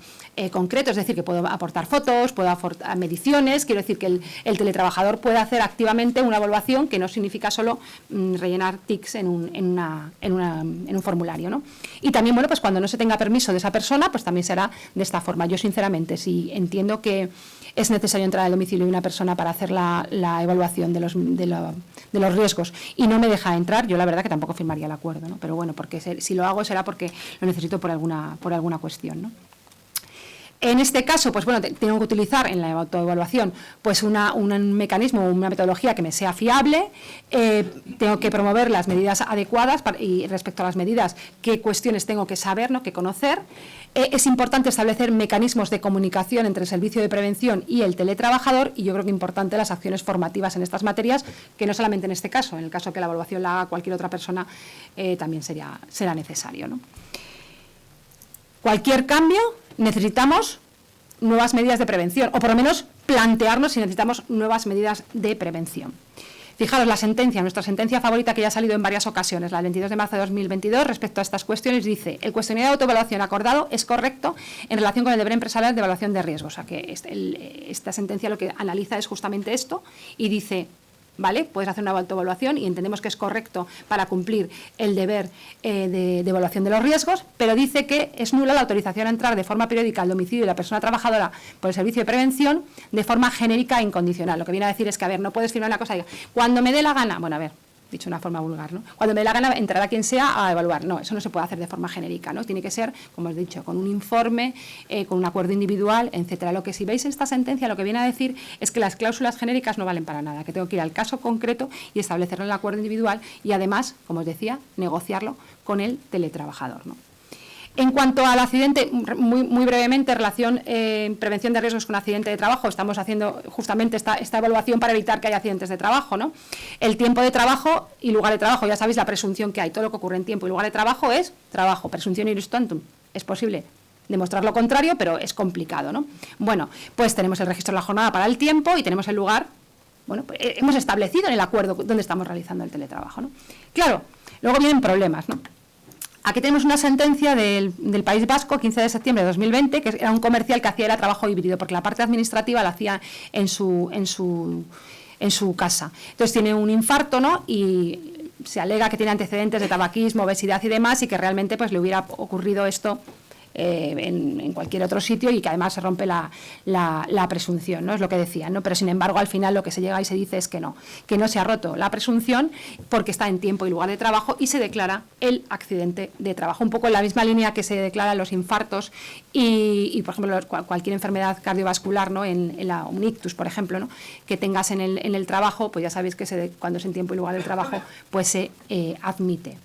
concretos, es decir, que puedo aportar fotos, puedo aportar mediciones, quiero decir que el teletrabajador puede hacer activamente una evaluación que no significa solo rellenar tics en un formulario, ¿no? Y también, bueno, pues cuando no se tenga permiso de esa persona, pues también será de esta forma. Yo, sinceramente, si entiendo que es necesario entrar al domicilio de una persona para hacer la evaluación de los riesgos y no me deja entrar, yo la verdad que tampoco firmaría el acuerdo, ¿no? Pero bueno, porque si lo hago será porque lo necesito por alguna cuestión, ¿no? En este caso, pues bueno, tengo que utilizar en la autoevaluación pues un mecanismo, una metodología que me sea fiable, tengo que promover las medidas adecuadas y respecto a las medidas, qué cuestiones tengo que saber, ¿no?, que conocer. Es importante establecer mecanismos de comunicación entre el servicio de prevención y el teletrabajador, y yo creo que es importante las acciones formativas en estas materias, que no solamente en este caso, en el caso que la evaluación la haga cualquier otra persona, también será necesario, ¿no? Cualquier cambio, necesitamos nuevas medidas de prevención, o por lo menos plantearnos si necesitamos nuevas medidas de prevención. Fijaros, nuestra sentencia favorita, que ya ha salido en varias ocasiones, la del 22 de marzo de 2022, respecto a estas cuestiones, dice: el cuestionario de autoevaluación acordado es correcto en relación con el deber empresarial de evaluación de riesgos. O sea, que esta sentencia lo que analiza es justamente esto y dice: ¿vale? Puedes hacer una autoevaluación y entendemos que es correcto para cumplir el deber de evaluación de los riesgos, pero dice que es nula la autorización a entrar de forma periódica al domicilio de la persona trabajadora por el servicio de prevención de forma genérica e incondicional. Lo que viene a decir es que, a ver, no puedes firmar una cosa y diga, cuando me dé la gana, bueno, a ver, dicho de una forma vulgar, ¿no? Cuando me dé la gana entrará quien sea a evaluar. No, eso no se puede hacer de forma genérica, ¿no? Tiene que ser, como os he dicho, con un informe, con un acuerdo individual, etcétera. Lo que, si veis esta sentencia, lo que viene a decir es que las cláusulas genéricas no valen para nada, que tengo que ir al caso concreto y establecerlo en el acuerdo individual y, además, como os decía, negociarlo con el teletrabajador, ¿no? En cuanto al accidente, muy brevemente, en relación prevención de riesgos con accidente de trabajo, estamos haciendo justamente esta evaluación para evitar que haya accidentes de trabajo, ¿no? El tiempo de trabajo y lugar de trabajo, ya sabéis la presunción que hay, todo lo que ocurre en tiempo y lugar de trabajo es trabajo, presunción iuris tantum. Es posible demostrar lo contrario, pero es complicado, ¿no? Bueno, pues tenemos el registro de la jornada para el tiempo y tenemos el lugar, bueno, pues hemos establecido en el acuerdo donde estamos realizando el teletrabajo, ¿no? Claro, luego vienen problemas, ¿no? Aquí tenemos una sentencia del País Vasco, 15 de septiembre de 2020, que era un comercial que era trabajo híbrido, porque la parte administrativa la hacía en su casa. Entonces tiene un infarto, ¿no? Y se alega que tiene antecedentes de tabaquismo, obesidad y demás, y que realmente pues le hubiera ocurrido esto en cualquier otro sitio y que además se rompe la presunción, ¿no? Es lo que decían, ¿no? Pero sin embargo al final lo que se llega y se dice es que no se ha roto la presunción porque está en tiempo y lugar de trabajo y se declara el accidente de trabajo, un poco en la misma línea que se declaran los infartos y por ejemplo cualquier enfermedad cardiovascular, ¿no? En un ictus, por ejemplo, ¿no? Que tengas en el trabajo, pues ya sabéis que cuando es en tiempo y lugar del trabajo pues se admite.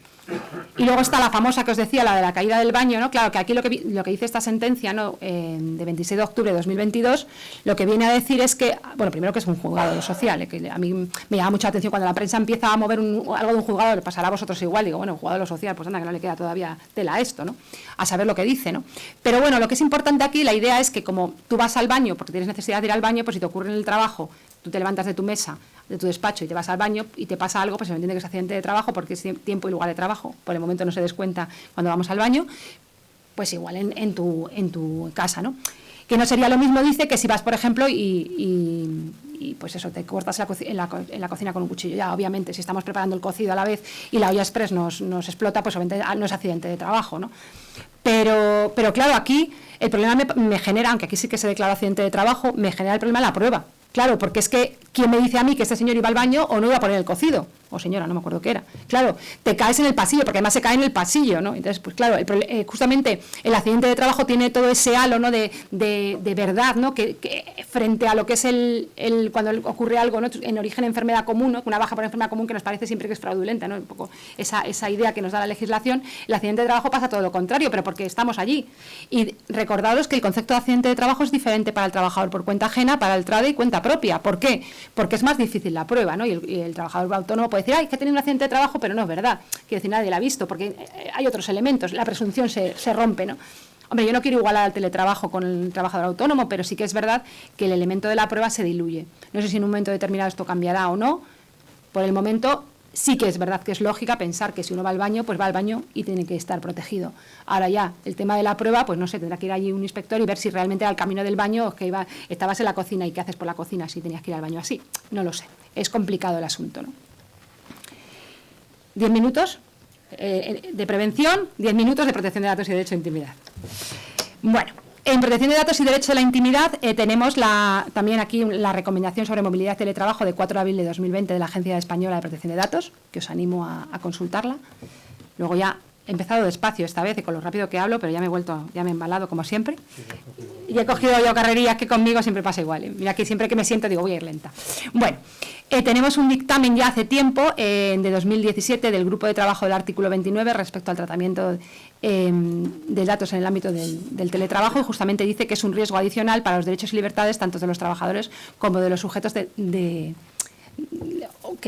Y luego está la famosa que os decía, la de la caída del baño, ¿no? Claro que aquí lo que dice esta sentencia, ¿no? De 26 de octubre de 2022, lo que viene a decir es que, bueno, primero que es un juzgado de lo social, que a mí me llama mucha atención cuando la prensa empieza a mover algo de un juzgado, le pasará a vosotros igual, digo, bueno, un juzgado de lo social, pues anda, que no le queda todavía tela a esto, ¿no? A saber lo que dice, ¿no? Pero bueno, lo que es importante aquí, la idea es que como tú vas al baño porque tienes necesidad de ir al baño, pues si te ocurre en el trabajo, tú te levantas de tu mesa, de tu despacho y te vas al baño y te pasa algo, pues se me entiende que es accidente de trabajo porque es tiempo y lugar de trabajo. Por el momento no se descuenta cuando vamos al baño, pues igual en tu casa, ¿no? Que no sería lo mismo, dice, que si vas, por ejemplo, y pues eso, te cortas en la cocina con un cuchillo. Ya, obviamente, si estamos preparando el cocido a la vez y la olla express nos explota, pues obviamente no es accidente de trabajo, ¿no? Pero claro, aquí el problema me genera, aunque aquí sí que se declara accidente de trabajo, me genera el problema de la prueba. Claro, porque es que, ¿quién me dice a mí que este señor iba al baño o no iba a poner el cocido? O señora, no me acuerdo qué era. Claro, te caes en el pasillo, porque además se cae en el pasillo, ¿no? Entonces, pues claro, justamente el accidente de trabajo tiene todo ese halo, ¿no? de verdad, ¿no? Que frente a lo que es cuando ocurre algo, ¿no? En origen enfermedad común, ¿no? Una baja por enfermedad común que nos parece siempre que es fraudulenta, ¿no? Un poco esa idea que nos da la legislación. El accidente de trabajo pasa todo lo contrario, pero porque estamos allí. Y recordaros que el concepto de accidente de trabajo es diferente para el trabajador por cuenta ajena, para el trade y cuenta propia. ¿Por qué? Porque es más difícil la prueba, ¿no? Y el trabajador autónomo puede decir, ay, que ha tenido un accidente de trabajo, pero no es verdad. Quiere decir, nadie la ha visto, porque hay otros elementos, la presunción se rompe, ¿no? Hombre, yo no quiero igualar al teletrabajo con el trabajador autónomo, pero sí que es verdad que el elemento de la prueba se diluye. No sé si en un momento determinado esto cambiará o no. Por el momento sí que es verdad que es lógica pensar que si uno va al baño, pues va al baño y tiene que estar protegido. Ahora ya, el tema de la prueba, pues no sé, tendrá que ir allí un inspector y ver si realmente era el camino del baño o que estabas en la cocina y qué haces por la cocina si tenías que ir al baño así. No lo sé. Es complicado el asunto, ¿no? 10 minutos de prevención, 10 minutos de protección de datos y derecho a intimidad. Bueno, en protección de datos y derecho a la intimidad tenemos también aquí la recomendación sobre movilidad y teletrabajo de 4 de abril de 2020 de la Agencia Española de Protección de Datos, que os animo a consultarla. Luego ya he empezado despacio esta vez y con lo rápido que hablo, pero ya me he embalado como siempre. Y he cogido yo carrerillas que conmigo siempre pasa igual. Mira que siempre que me siento digo voy a ir lenta. Bueno, tenemos un dictamen ya hace tiempo, de 2017, del Grupo de Trabajo del artículo 29 respecto al tratamiento de datos en el ámbito del teletrabajo, y justamente dice que es un riesgo adicional para los derechos y libertades tanto de los trabajadores como de los sujetos que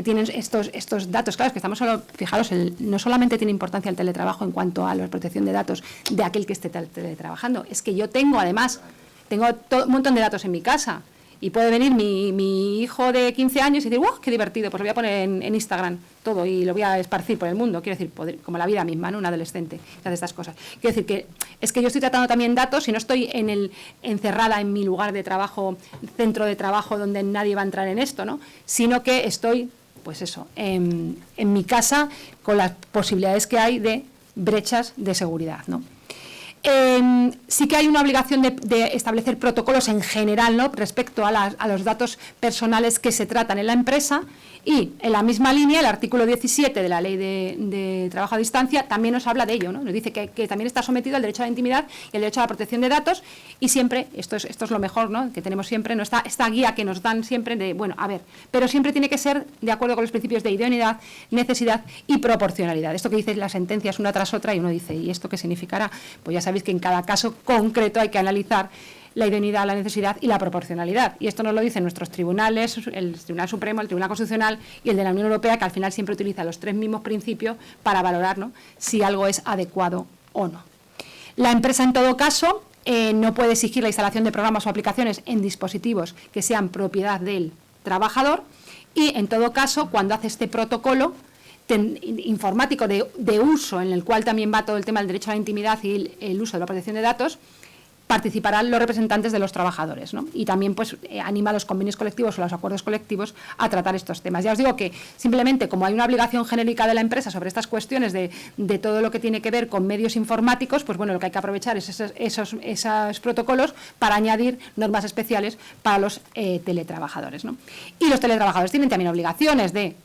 tienen estos datos. Claro, es que estamos fijaros, no solamente tiene importancia el teletrabajo en cuanto a la protección de datos de aquel que esté teletrabajando, es que yo tengo además, un montón de datos en mi casa y puede venir mi hijo de 15 años y decir, ¡wow, qué divertido! Pues lo voy a poner en Instagram todo y lo voy a esparcir por el mundo. Quiero decir, como la vida misma, ¿no? Un adolescente que hace estas cosas. Quiero decir que es que yo estoy tratando también datos y no estoy encerrada en mi lugar de trabajo, centro de trabajo donde nadie va a entrar en esto, ¿no? Sino que estoy, pues eso, en mi casa con las posibilidades que hay de brechas de seguridad, ¿no? Sí que hay una obligación de establecer protocolos en general, ¿no?, respecto a los datos personales que se tratan en la empresa, y en la misma línea el artículo 17 de la Ley de Trabajo a Distancia también nos habla de ello, ¿no? Nos dice que también está sometido al derecho a la intimidad y al derecho a la protección de datos, y siempre, esto es lo mejor, ¿no?, que tenemos siempre, ¿no?, esta guía que nos dan siempre de, bueno, a ver, pero siempre tiene que ser de acuerdo con los principios de idoneidad, necesidad y proporcionalidad. Esto que dicen las sentencias una tras otra y uno dice, ¿y esto qué significará? Pues ya sabéis que en cada caso concreto hay que analizar la idoneidad, la necesidad y la proporcionalidad. Y esto nos lo dicen nuestros tribunales, el Tribunal Supremo, el Tribunal Constitucional y el de la Unión Europea, que al final siempre utiliza los tres mismos principios para valorar, ¿no?, si algo es adecuado o no. La empresa, en todo caso, no puede exigir la instalación de programas o aplicaciones en dispositivos que sean propiedad del trabajador, y, en todo caso, cuando hace este protocolo informático de uso, en el cual también va todo el tema del derecho a la intimidad y el uso de la protección de datos, participarán los representantes de los trabajadores, ¿no? Y también pues anima a los convenios colectivos o los acuerdos colectivos a tratar estos temas. Ya os digo que simplemente como hay una obligación genérica de la empresa sobre estas cuestiones de todo lo que tiene que ver con medios informáticos, pues bueno, lo que hay que aprovechar es esos protocolos para añadir normas especiales para los teletrabajadores, ¿no? Y los teletrabajadores tienen también obligaciones de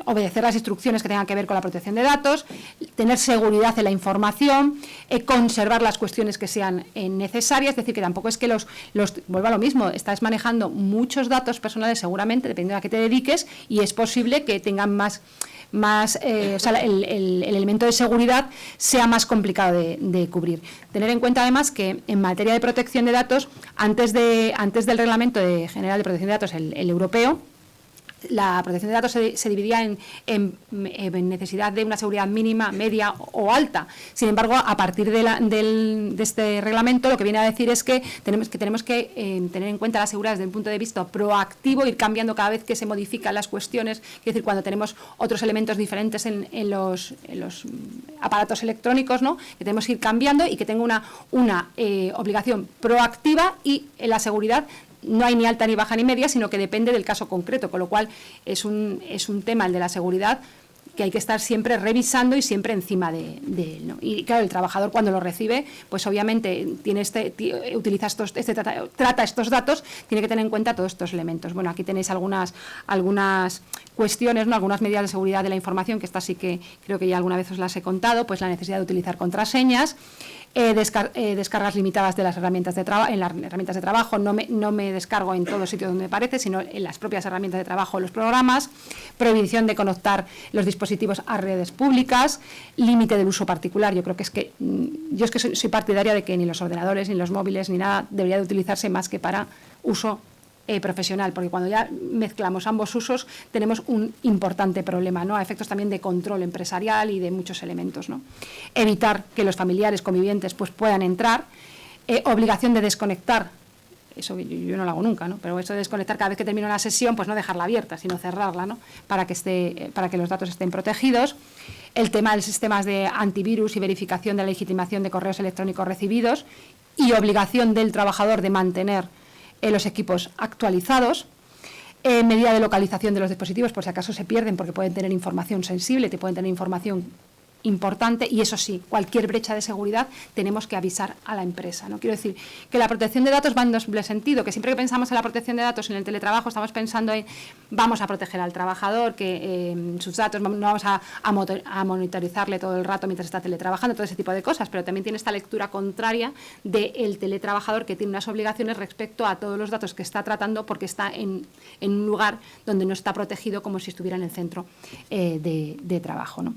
obedecer las instrucciones que tengan que ver con la protección de datos, tener seguridad en la información, conservar las cuestiones que sean necesarias. Es decir, que tampoco es que vuelva a lo mismo, estás manejando muchos datos personales seguramente, dependiendo a qué te dediques, y es posible que tengan más o sea, el elemento de seguridad sea más complicado de cubrir. Tener en cuenta además que en materia de protección de datos, antes del Reglamento General de Protección de Datos, el europeo, la protección de datos se dividía en necesidad de una seguridad mínima, media o alta. Sin embargo, a partir de este reglamento, lo que viene a decir es que tenemos que tener en cuenta la seguridad desde un punto de vista proactivo, ir cambiando cada vez que se modifican las cuestiones, es decir, cuando tenemos otros elementos diferentes en los aparatos electrónicos, ¿no?, que tenemos que ir cambiando y que tenga una obligación proactiva, y en la seguridad no hay ni alta ni baja ni media, sino que depende del caso concreto, con lo cual es un tema, el de la seguridad, que hay que estar siempre revisando y siempre encima de él, ¿no? Y claro, el trabajador cuando lo recibe, pues obviamente trata estos datos, tiene que tener en cuenta todos estos elementos. Bueno, aquí tenéis algunas cuestiones, ¿no?, algunas medidas de seguridad de la información, que estas sí que creo que ya alguna vez os las he contado, pues la necesidad de utilizar contraseñas, descargas limitadas de las herramientas de trabajo. En las herramientas de trabajo no me descargo en todo sitio donde me parece, sino en las propias herramientas de trabajo, los programas, prohibición de conectar los dispositivos a redes públicas, límite del uso particular. Yo creo que soy partidaria de que ni los ordenadores, ni los móviles, ni nada debería de utilizarse más que para uso profesional, porque cuando ya mezclamos ambos usos tenemos un importante problema, ¿no? A efectos también de control empresarial y de muchos elementos, ¿no? Evitar que los familiares convivientes pues puedan entrar, obligación de desconectar, eso yo no lo hago nunca, ¿no? Pero eso de desconectar cada vez que termino una sesión, pues no dejarla abierta, sino cerrarla, ¿no? Para que los datos estén protegidos. El tema de los sistemas de antivirus y verificación de la legitimación de correos electrónicos recibidos y obligación del trabajador de mantener los equipos actualizados, medida de localización de los dispositivos por si acaso se pierden porque pueden tener información sensible, te pueden tener información importante, y eso sí, cualquier brecha de seguridad tenemos que avisar a la empresa, ¿no? Quiero decir que la protección de datos va en doble sentido, que siempre que pensamos en la protección de datos en el teletrabajo estamos pensando en vamos a proteger al trabajador, que sus datos no vamos a monitorizarle todo el rato mientras está teletrabajando, todo ese tipo de cosas, pero también tiene esta lectura contraria del teletrabajador que tiene unas obligaciones respecto a todos los datos que está tratando porque está en un lugar donde no está protegido como si estuviera en el centro de trabajo, ¿no?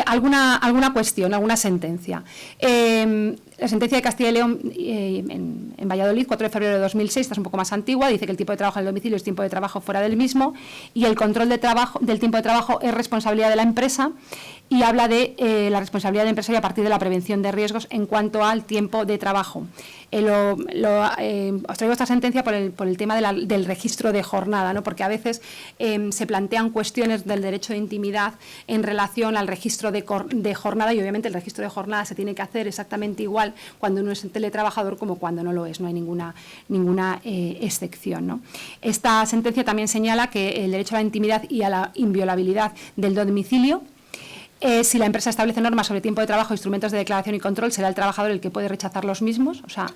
¿Alguna cuestión, alguna sentencia? La sentencia de Castilla y León en Valladolid, 4 de febrero de 2006, esta es un poco más antigua, dice que el tiempo de trabajo en el domicilio es tiempo de trabajo fuera del mismo y el control del tiempo de trabajo es responsabilidad de la empresa, y habla de la responsabilidad del empresario a partir de la prevención de riesgos en cuanto al tiempo de trabajo. Os traigo esta sentencia por el tema del registro de jornada, ¿no? Porque a veces se plantean cuestiones del derecho de intimidad en relación al registro de jornada, y obviamente el registro de jornada se tiene que hacer exactamente igual cuando uno es teletrabajador como cuando no lo es, no hay ninguna excepción, ¿no? Esta sentencia también señala que el derecho a la intimidad y a la inviolabilidad del domicilio, si la empresa establece normas sobre tiempo de trabajo, instrumentos de declaración y control, será el trabajador el que puede rechazar los mismos, o sea,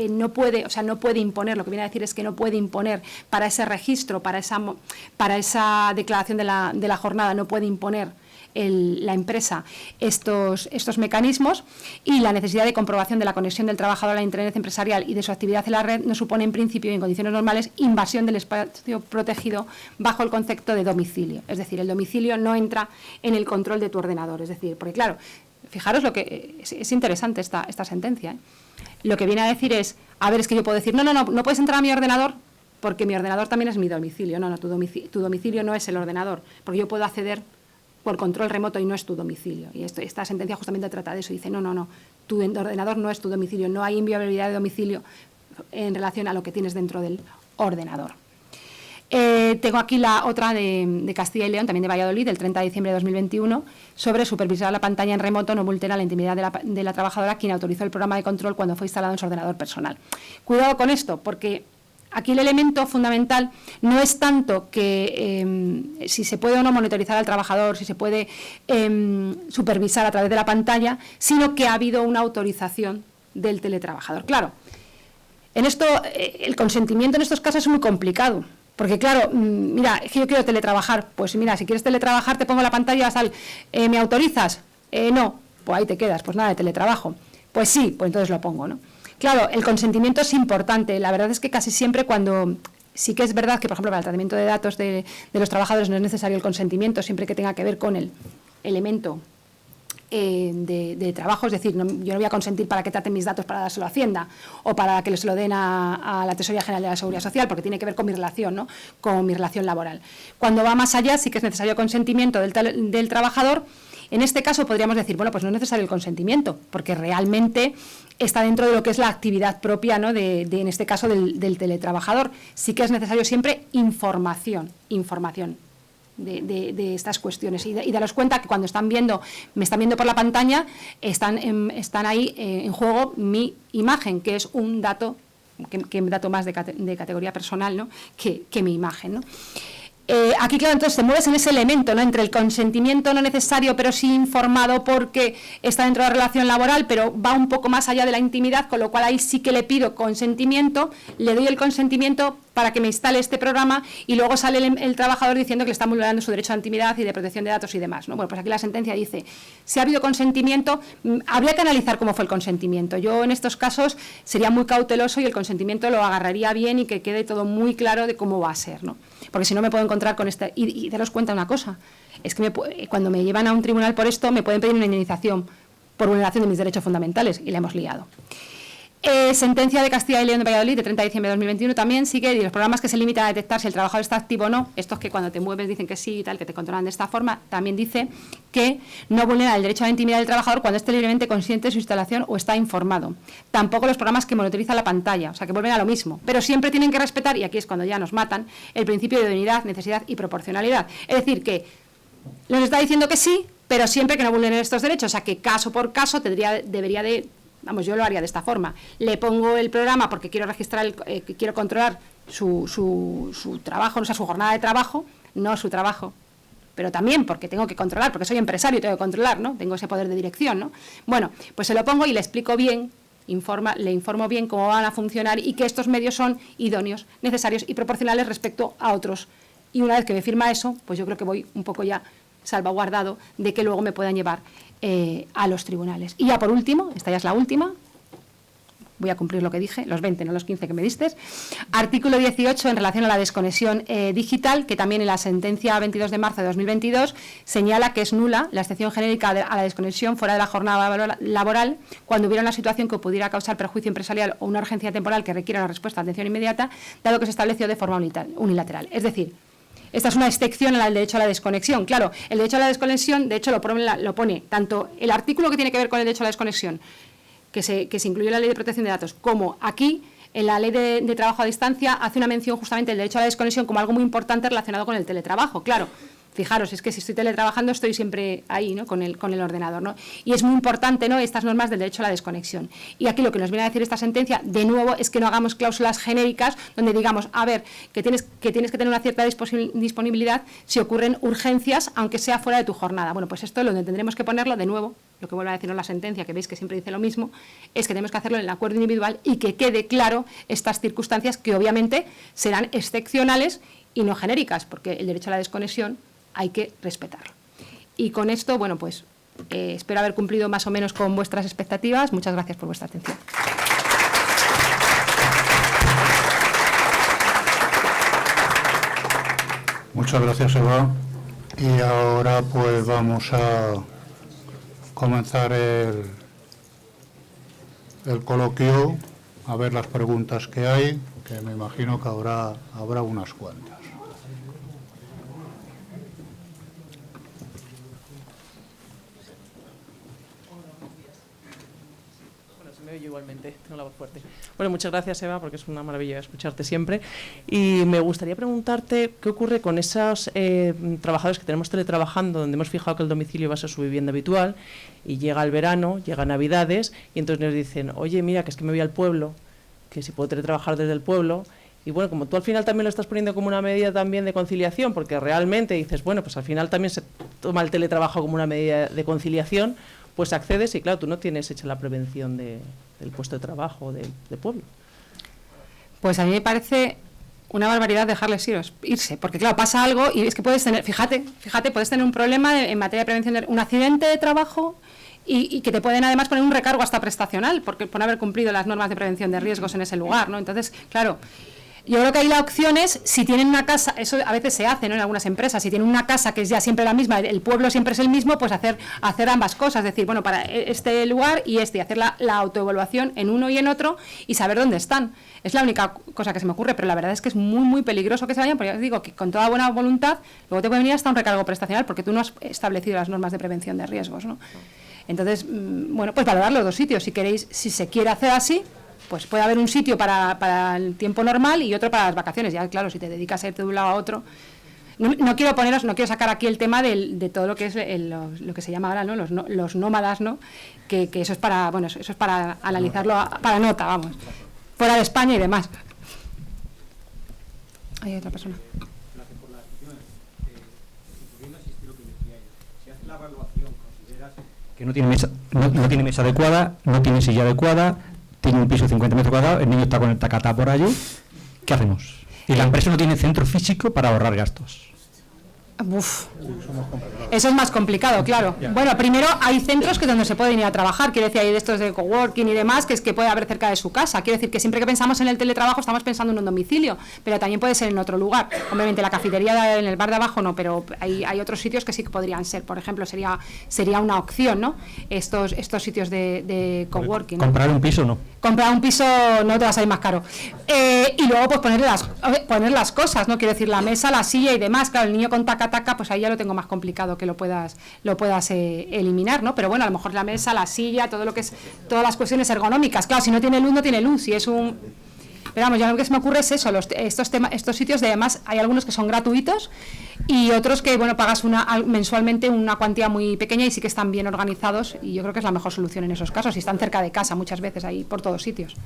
no puede imponer, lo que viene a decir es que no puede imponer para ese registro, para esa declaración de la jornada, no puede imponer la empresa estos mecanismos, y la necesidad de comprobación de la conexión del trabajador a la Internet empresarial y de su actividad en la red no supone en principio y en condiciones normales invasión del espacio protegido bajo el concepto de domicilio. Es decir, el domicilio no entra en el control de tu ordenador. Es decir, porque claro, fijaros lo que es interesante esta sentencia, ¿eh? Lo que viene a decir es, a ver, es que yo puedo decir, no puedes entrar a mi ordenador porque mi ordenador también es mi domicilio. No, tu domicilio no es el ordenador, porque yo puedo acceder por control remoto y no es tu domicilio. Y esta sentencia justamente trata de eso. Dice, no, tu ordenador no es tu domicilio, no hay inviolabilidad de domicilio en relación a lo que tienes dentro del ordenador. Tengo aquí la otra de Castilla y León, también de Valladolid, del 30 de diciembre de 2021, sobre supervisar la pantalla en remoto no vulnera la intimidad de la trabajadora quien autorizó el programa de control cuando fue instalado en su ordenador personal. Cuidado con esto, porque aquí el elemento fundamental no es tanto que si se puede o no monitorizar al trabajador, si se puede supervisar a través de la pantalla, sino que ha habido una autorización del teletrabajador. Claro, en esto el consentimiento en estos casos es muy complicado, porque claro, mira, es que yo quiero teletrabajar, pues mira, si quieres teletrabajar te pongo la pantalla, ¿me autorizas? No, pues ahí te quedas, pues nada, de teletrabajo. Pues sí, pues entonces lo pongo, ¿no? Claro, el consentimiento es importante. La verdad es que casi siempre cuando... Sí que es verdad que, por ejemplo, para el tratamiento de datos de los trabajadores no es necesario el consentimiento, siempre que tenga que ver con el elemento de trabajo. Es decir, yo no voy a consentir para que traten mis datos para dárselo a Hacienda o para que se lo den a la Tesorería General de la Seguridad Social, porque tiene que ver con mi relación, ¿no? Con mi relación laboral. Cuando va más allá, sí que es necesario consentimiento del trabajador. En este caso podríamos decir, bueno, pues no es necesario el consentimiento, porque realmente está dentro de lo que es la actividad propia, ¿no? En este caso del teletrabajador. Sí que es necesario siempre información de estas cuestiones y daros cuenta que cuando me están viendo por la pantalla, están ahí en juego mi imagen, que es un dato más de categoría personal, ¿no? que mi imagen, ¿no? Aquí, claro, entonces te mueves en ese elemento, ¿no? Entre el consentimiento no necesario, pero sí informado porque está dentro de la relación laboral, pero va un poco más allá de la intimidad, con lo cual ahí sí que le pido consentimiento, le doy el consentimiento para que me instale este programa y luego sale el trabajador diciendo que le está vulnerando su derecho a intimidad y de protección de datos y demás, ¿no? Bueno, pues aquí la sentencia dice, si ha habido consentimiento, habría que analizar cómo fue el consentimiento. Yo en estos casos sería muy cauteloso y el consentimiento lo agarraría bien y que quede todo muy claro de cómo va a ser, ¿no? Porque si no me puedo encontrar con esta... Y daros cuenta una cosa, es que cuando me llevan a un tribunal por esto me pueden pedir una indemnización por vulneración de mis derechos fundamentales y la hemos liado. Sentencia de Castilla y León de Valladolid de 30 de diciembre de 2021 también sigue, y los programas que se limitan a detectar si el trabajador está activo o no, estos que cuando te mueves dicen que sí y tal, que te controlan de esta forma, también dice que no vulnera el derecho a la intimidad del trabajador cuando esté libremente consciente de su instalación o está informado. Tampoco los programas que monitorizan la pantalla, o sea que vuelven a lo mismo, pero siempre tienen que respetar, y aquí es cuando ya nos matan, el principio de idoneidad, necesidad y proporcionalidad. Es decir, que nos está diciendo que sí, pero siempre que no vulneren estos derechos, o sea que caso por caso debería de... Vamos, yo lo haría de esta forma. Le pongo el programa porque quiero registrar, quiero controlar su trabajo, o sea, su jornada de trabajo, no su trabajo. Pero también porque tengo que controlar, porque soy empresario y tengo que controlar, ¿no? Tengo ese poder de dirección, ¿no? Bueno, pues se lo pongo y le explico bien, le informo bien cómo van a funcionar y que estos medios son idóneos, necesarios y proporcionales respecto a otros. Y una vez que me firma eso, pues yo creo que voy un poco ya salvaguardado de que luego me puedan llevar a los tribunales. Y ya por último, esta ya es la última, voy a cumplir lo que dije, los 20, no los 15 que me diste. Artículo 18 en relación a la desconexión digital, que también en la sentencia 22 de marzo de 2022 señala que es nula la excepción genérica a la desconexión fuera de la jornada laboral cuando hubiera una situación que pudiera causar perjuicio empresarial o una urgencia temporal que requiera una respuesta de atención inmediata, dado que se estableció de forma unilateral. Es decir, esta es una excepción al derecho a la desconexión. Claro, el derecho a la desconexión, de hecho, lo pone tanto el artículo que tiene que ver con el derecho a la desconexión, que se incluye en la Ley de Protección de Datos, como aquí, en la Ley de Trabajo a Distancia, hace una mención justamente del derecho a la desconexión como algo muy importante relacionado con el teletrabajo. Claro, fijaros, es que si estoy teletrabajando estoy siempre ahí, ¿no? con el ordenador, ¿no? Y es muy importante, ¿no?, estas normas del derecho a la desconexión. Y aquí lo que nos viene a decir esta sentencia, de nuevo, es que no hagamos cláusulas genéricas donde digamos, a ver, que tienes que tener una cierta disponibilidad si ocurren urgencias, aunque sea fuera de tu jornada. Bueno, pues esto es donde tendremos que ponerlo, de nuevo, lo que vuelve a decirnos la sentencia, que veis que siempre dice lo mismo, es que tenemos que hacerlo en el acuerdo individual y que quede claro estas circunstancias que obviamente serán excepcionales y no genéricas, porque el derecho a la desconexión hay que respetarlo. Y con esto, bueno, pues espero haber cumplido más o menos con vuestras expectativas. Muchas gracias por vuestra atención. Muchas gracias, Eva. Y ahora pues vamos a comenzar el coloquio, a ver las preguntas que hay, que me imagino que habrá unas cuantas. Igualmente, tengo la voz fuerte. Bueno, muchas gracias, Eva, porque es una maravilla escucharte siempre. Y me gustaría preguntarte qué ocurre con esos trabajadores que tenemos teletrabajando, donde hemos fijado que el domicilio va a ser su vivienda habitual, y llega el verano, llega Navidades, y entonces nos dicen, oye, mira, que es que me voy al pueblo, que si puedo teletrabajar desde el pueblo. Y bueno, como tú al final también lo estás poniendo como una medida también de conciliación, porque realmente dices, bueno, pues al final también se toma el teletrabajo como una medida de conciliación, pues accedes y claro, tú no tienes hecha la prevención del puesto de trabajo del pueblo. Pues a mí me parece una barbaridad dejarles irse, porque claro, pasa algo y es que puedes tener, fíjate, puedes tener un problema en materia de prevención de un accidente de trabajo y que te pueden además poner un recargo hasta prestacional por no haber cumplido las normas de prevención de riesgos en ese lugar, ¿no? Entonces, claro, yo creo que ahí la opción es, si tienen una casa, eso a veces se hace, ¿no?, en algunas empresas, si tienen una casa que es ya siempre la misma, el pueblo siempre es el mismo, pues hacer ambas cosas, es decir, bueno, para este lugar y hacer la autoevaluación en uno y en otro y saber dónde están. Es la única cosa que se me ocurre, pero la verdad es que es muy, muy peligroso que se vayan, porque ya os digo que con toda buena voluntad, luego te puede venir hasta un recargo prestacional, porque tú no has establecido las normas de prevención de riesgos, ¿no? Entonces, bueno, pues valorar los dos sitios, si queréis, si se quiere hacer así, pues puede haber un sitio para el tiempo normal y otro para las vacaciones. Ya, claro, si te dedicas a irte de un lado a otro. No quiero sacar aquí el tema de todo lo que es lo que se llama ahora, ¿no?, los nómadas, ¿no?, que eso es para, bueno, eso es para analizarlo para nota, vamos, fuera de España y demás. Hay otra persona. Gracias por las acciones. Pudiendo asistir lo que decía ella. Si haces la evaluación, consideras que no tiene mesa adecuada, no tiene silla adecuada, tiene un piso de 50 metros cuadrados, el niño está con el tacatá por allí, ¿qué hacemos? Y la empresa no tiene centro físico para ahorrar gastos. Uf. Eso es más complicado, claro. Bueno, primero hay centros que donde se pueden ir a trabajar, quiero decir, hay de estos de coworking y demás, que es que puede haber cerca de su casa. Quiero decir que siempre que pensamos en el teletrabajo estamos pensando en un domicilio, pero también puede ser en otro lugar. Obviamente la cafetería en el bar de abajo no, pero hay otros sitios que sí que podrían ser. Por ejemplo, sería una opción, ¿no?, estos sitios de coworking, ¿no? Comprar un piso no. comprar un piso no te va a salir más caro. Y luego pues poner las cosas, ¿no? Quiero decir, la mesa, la silla y demás. Claro, el niño con taca-taca, pues ahí ya lo tengo más complicado que lo puedas eliminar, ¿no? Pero bueno, a lo mejor la mesa, la silla, todo lo que es, todas las cuestiones ergonómicas. Claro, si no tiene luz, no tiene luz. Si es un... Pero vamos, ya lo que se me ocurre es eso, estos sitios, de además hay algunos que son gratuitos y otros que, bueno, pagas mensualmente una cuantía muy pequeña y sí que están bien organizados, y yo creo que es la mejor solución en esos casos, y están cerca de casa muchas veces, ahí por todos sitios.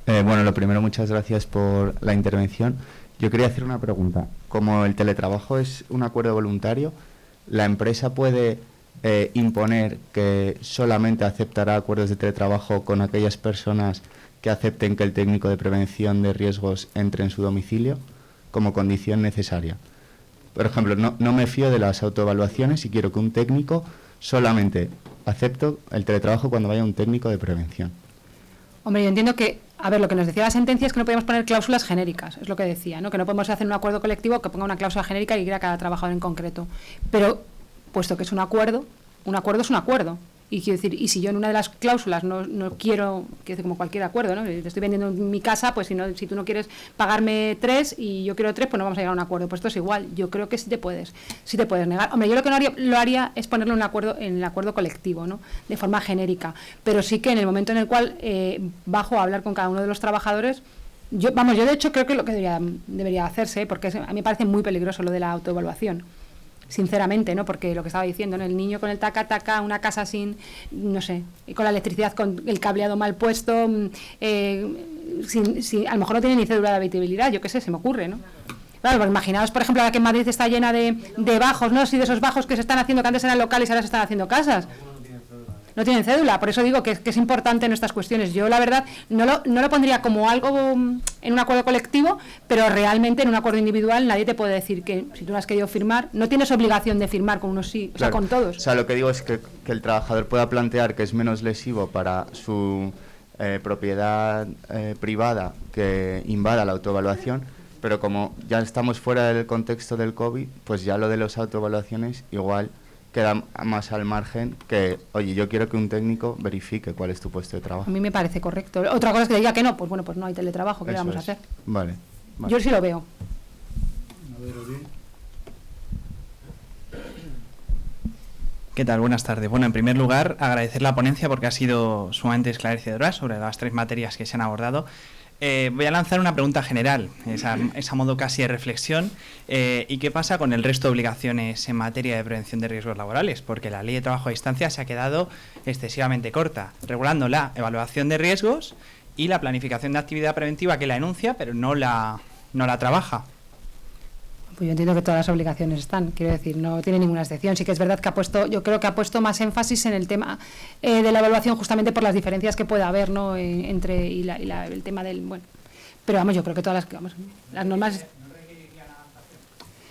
Bueno, lo primero, muchas gracias por la intervención. Yo quería hacer una pregunta. Como el teletrabajo es un acuerdo voluntario, ¿la empresa puede imponer que solamente aceptará acuerdos de teletrabajo con aquellas personas que acepten que el técnico de prevención de riesgos entre en su domicilio como condición necesaria? Por ejemplo, no me fío de las autoevaluaciones y quiero que un técnico solamente acepto el teletrabajo cuando vaya un técnico de prevención. Hombre, yo entiendo que, a ver, lo que nos decía la sentencia es que no podemos poner cláusulas genéricas, es lo que decía, ¿no? Que no podemos hacer un acuerdo colectivo que ponga una cláusula genérica y quiera cada trabajador en concreto. Pero, puesto que es un acuerdo es un acuerdo. Y quiero decir, y si yo en una de las cláusulas no quiero decir, como cualquier acuerdo, ¿no? Le estoy vendiendo mi casa, pues si tú no quieres pagarme 3 y yo quiero 3, pues no vamos a llegar a un acuerdo. Pues esto es igual. Yo creo que sí te puedes negar. Hombre, yo lo que no lo haría es ponerlo en el acuerdo colectivo, ¿no? De forma genérica. Pero sí que en el momento en el cual bajo a hablar con cada uno de los trabajadores, yo de hecho creo que lo que debería hacerse, porque a mí me parece muy peligroso lo de la autoevaluación. Sinceramente, ¿no? Porque lo que estaba diciendo, ¿no? El niño con el taca-taca, una casa sin, no sé, y con la electricidad, con el cableado mal puesto, a lo mejor no tiene ni cédula de habitabilidad, yo qué sé, se me ocurre, ¿no? Claro, pues imaginaos, por ejemplo, ahora que en Madrid está llena de bajos, ¿no? Sí, de esos bajos que se están haciendo, que antes eran locales y ahora se están haciendo casas. No tienen cédula, por eso digo que es importante en estas cuestiones. Yo, la verdad, no lo pondría como algo en un acuerdo colectivo, pero realmente en un acuerdo individual nadie te puede decir que si tú no has querido firmar, no tienes obligación de firmar con unos sí, claro, o sea, con todos. O sea, lo que digo es que el trabajador pueda plantear que es menos lesivo para su propiedad privada que invada la autoevaluación, pero como ya estamos fuera del contexto del COVID, pues ya lo de las autoevaluaciones igual queda más al margen que, oye, yo quiero que un técnico verifique cuál es tu puesto de trabajo. A mí me parece correcto. Otra cosa es que diga que no, pues bueno, pues no hay teletrabajo, ¿qué le vamos a hacer? Vale. Yo sí lo veo. ¿Qué tal? Buenas tardes. Bueno, en primer lugar, agradecer la ponencia porque ha sido sumamente esclarecedora sobre las 3 materias que se han abordado. Voy a lanzar una pregunta general, es a modo casi de reflexión. ¿Y qué pasa con el resto de obligaciones en materia de prevención de riesgos laborales? Porque la Ley de Trabajo a Distancia se ha quedado excesivamente corta, regulando la evaluación de riesgos y la planificación de actividad preventiva, que la enuncia, pero no la trabaja. Pues yo entiendo que todas las obligaciones están, quiero decir, no tiene ninguna excepción. Sí que es verdad que yo creo que ha puesto más énfasis en el tema de la evaluación, justamente por las diferencias que puede haber, ¿no? Entre el tema del, bueno, pero vamos, yo creo que todas las normas,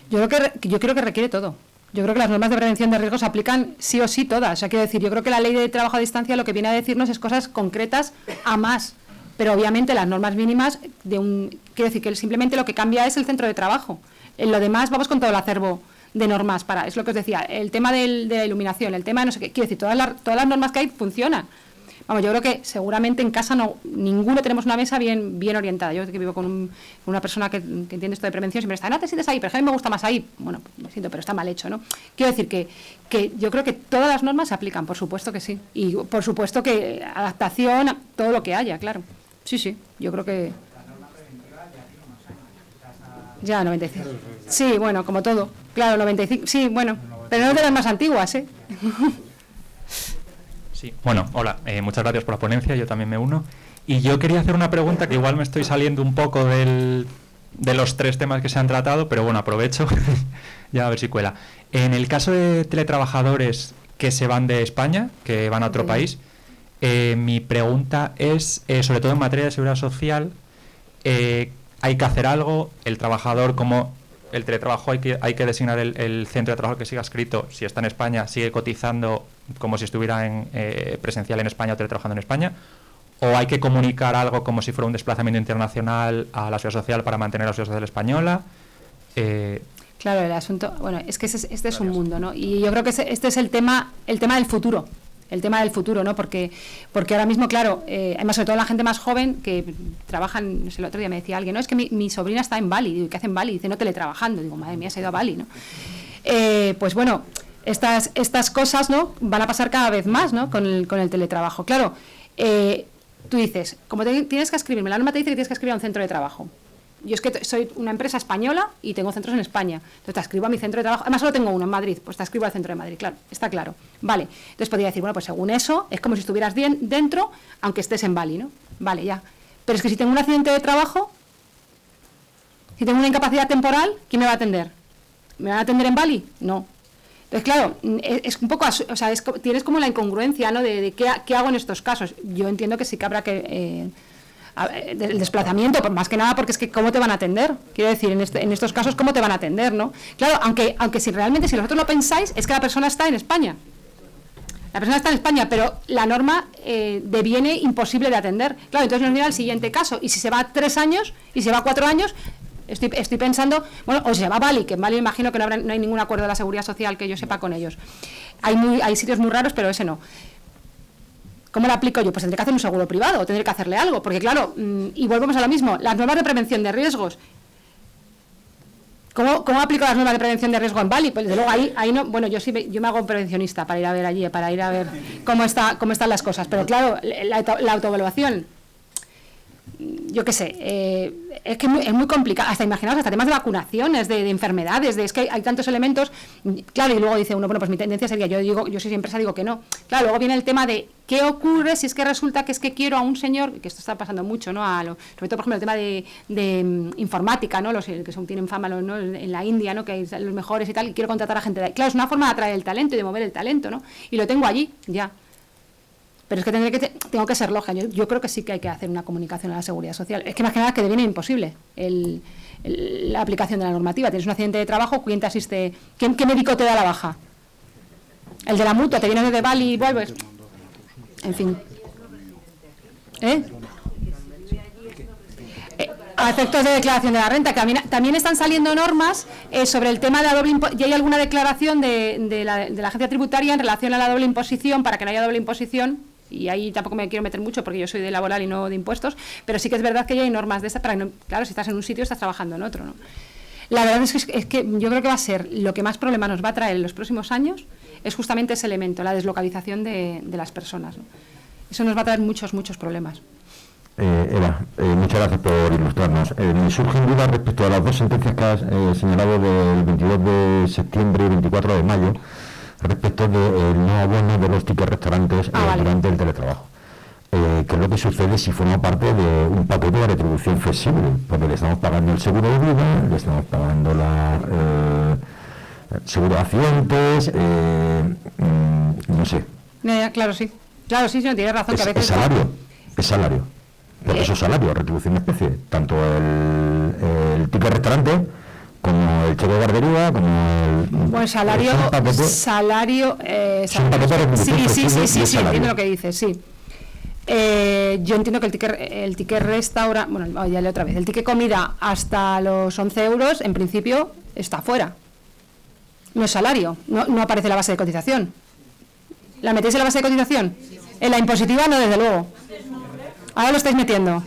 yo creo que requiere todo. Yo creo que las normas de prevención de riesgos se aplican sí o sí todas. O sea, quiero decir, yo creo que la Ley de Trabajo a Distancia lo que viene a decirnos es cosas concretas a más, pero obviamente las normas mínimas quiero decir que simplemente lo que cambia es el centro de trabajo. En lo demás vamos con todo el acervo de normas es lo que os decía, el tema de la iluminación, el tema de no sé qué, quiero decir, todas las normas que hay funcionan. Vamos, yo creo que seguramente en casa ninguno tenemos una mesa bien orientada. Yo que vivo con una persona que entiende esto de prevención, siempre está, no te sientes ahí, pero a mí me gusta más ahí. Bueno, me siento, pero está mal hecho, ¿no? Quiero decir que yo creo que todas las normas se aplican, por supuesto que sí. Y por supuesto que adaptación a todo lo que haya, claro. Sí, yo creo que... Ya, 95. Sí, bueno, como todo. Claro, 95. Sí, bueno, pero no de las más antiguas, ¿eh? Sí, bueno, hola, muchas gracias por la ponencia, yo también me uno. Y yo quería hacer una pregunta que igual me estoy saliendo un poco de los 3 temas que se han tratado, pero bueno, aprovecho, ya a ver si cuela. En el caso de teletrabajadores que se van de España, que van a otro país, mi pregunta es, sobre todo en materia de seguridad social, hay que hacer algo, el trabajador, como el teletrabajo hay que designar el centro de trabajo que siga escrito, si está en España, sigue cotizando como si estuviera presencial en España o teletrabajando en España, o hay que comunicar algo como si fuera un desplazamiento internacional a la seguridad social para mantener la seguridad social española. Claro, el asunto, bueno, es que este es un mundo, ¿no? Y yo creo que este es el tema del futuro. El tema del futuro, ¿no? Porque ahora mismo, claro, además sobre todo la gente más joven que trabajan, no sé, el otro día me decía alguien, no, es que mi sobrina está en Bali, digo, ¿qué hace en Bali? Dice, no, teletrabajando, digo, madre mía, se ha ido a Bali, ¿no? Pues bueno, estas cosas, ¿no? Van a pasar cada vez más, ¿no? Con el teletrabajo. Claro, tú dices, como tienes que escribirme, la norma te dice que tienes que escribir a un centro de trabajo. Yo es que soy una empresa española y tengo centros en España. Entonces te escribo a mi centro de trabajo. Además solo tengo uno en Madrid, pues te escribo al centro de Madrid, claro, está claro. Vale, entonces podría decir, bueno, pues según eso, es como si estuvieras dentro, aunque estés en Bali, ¿no? Vale, ya. Pero es que si tengo un accidente de trabajo, si tengo una incapacidad temporal, ¿quién me va a atender? ¿Me van a atender en Bali? No. Entonces, claro, es un poco, o sea, tienes como la incongruencia, ¿no? De qué hago en estos casos. Yo entiendo que sí que habrá que... el desplazamiento, más que nada porque es que ¿cómo te van a atender? Quiero decir, en estos casos, ¿cómo te van a atender, no? Claro, aunque si realmente, si vosotros lo pensáis, es que la persona está en España. La persona está en España, pero la norma deviene imposible de atender. Claro, entonces nos mira el siguiente caso. Y si se va 3 años, y se va 4 años, estoy pensando, bueno, o se va a Bali, que en Bali imagino que no hay ningún acuerdo de la seguridad social que yo sepa con ellos. Hay sitios muy raros, pero ese no. ¿Cómo lo aplico yo? Pues tendré que hacer un seguro privado, o tendré que hacerle algo, porque claro, y volvemos a lo mismo, las normas de prevención de riesgos. ¿Cómo aplico las normas de prevención de riesgo en Bali? Pues desde luego ahí no, bueno, yo me hago prevencionista para ir a ver allí, para ir a ver cómo están las cosas, pero claro, la autoevaluación, yo qué sé, es que es muy complicado, hasta imaginaos, hasta temas de vacunaciones, de enfermedades, es que hay tantos elementos, claro, y luego dice uno, bueno, pues mi tendencia sería, yo soy empresa, digo que no, claro, luego viene el tema de qué ocurre si es que resulta que es que quiero a un señor, que esto está pasando mucho, ¿no? Sobre todo, por ejemplo, el tema de informática, ¿no? Los que tienen fama, ¿no? En la India, ¿no? Que hay los mejores y tal, y quiero contratar a gente de ahí. Claro, es una forma de atraer el talento y de mover el talento, ¿no? Y lo tengo allí, ya. Pero es que tengo que ser lógica. Yo creo que sí que hay que hacer una comunicación a la seguridad social. Es que más que nada que deviene imposible la aplicación de la normativa. Tienes un accidente de trabajo, ¿quién te asiste? ¿Qué médico te da la baja? El de la mutua, te vienes de Bali y vuelves. En fin. A efectos de declaración de la renta, que también están saliendo normas sobre el tema de la doble imposición. Y hay alguna declaración de la agencia tributaria en relación a la doble imposición, para que no haya doble imposición. Y ahí tampoco me quiero meter mucho porque yo soy de laboral y no de impuestos, pero sí que es verdad que ya hay normas de estas para que no, claro, si estás en un sitio estás trabajando en otro, ¿no? La verdad es que yo creo que va a ser lo que más problemas nos va a traer en los próximos años, es justamente ese elemento, la deslocalización de las personas, ¿no? Eso nos va a traer muchos problemas. Eva, muchas gracias por ilustrarnos. Me surgen dudas respecto a las dos sentencias que has señalado del 22 de septiembre y 24 de mayo respecto del no abono de los tickets restaurantes durante el teletrabajo. ¿Qué es lo que sucede si forma parte de un paquete de retribución flexible? Porque le estamos pagando el seguro de vida, le estamos pagando la seguro de accidentes, no sé. Claro, sí, no tienes razón. Que a veces es salario. Pero eso es salario, retribución de especie. Tanto el ticket restaurante como el cheque de guardería, como el... Bueno, salario... Sí, entiendo lo que dices, sí. Yo entiendo que el ticket restaurante... Bueno, ya le otra vez. El ticket comida hasta los 11 euros, en principio, está fuera. No es salario, no aparece la base de cotización. ¿La metéis en la base de cotización? En la impositiva no, desde luego. Ahora lo estáis metiendo.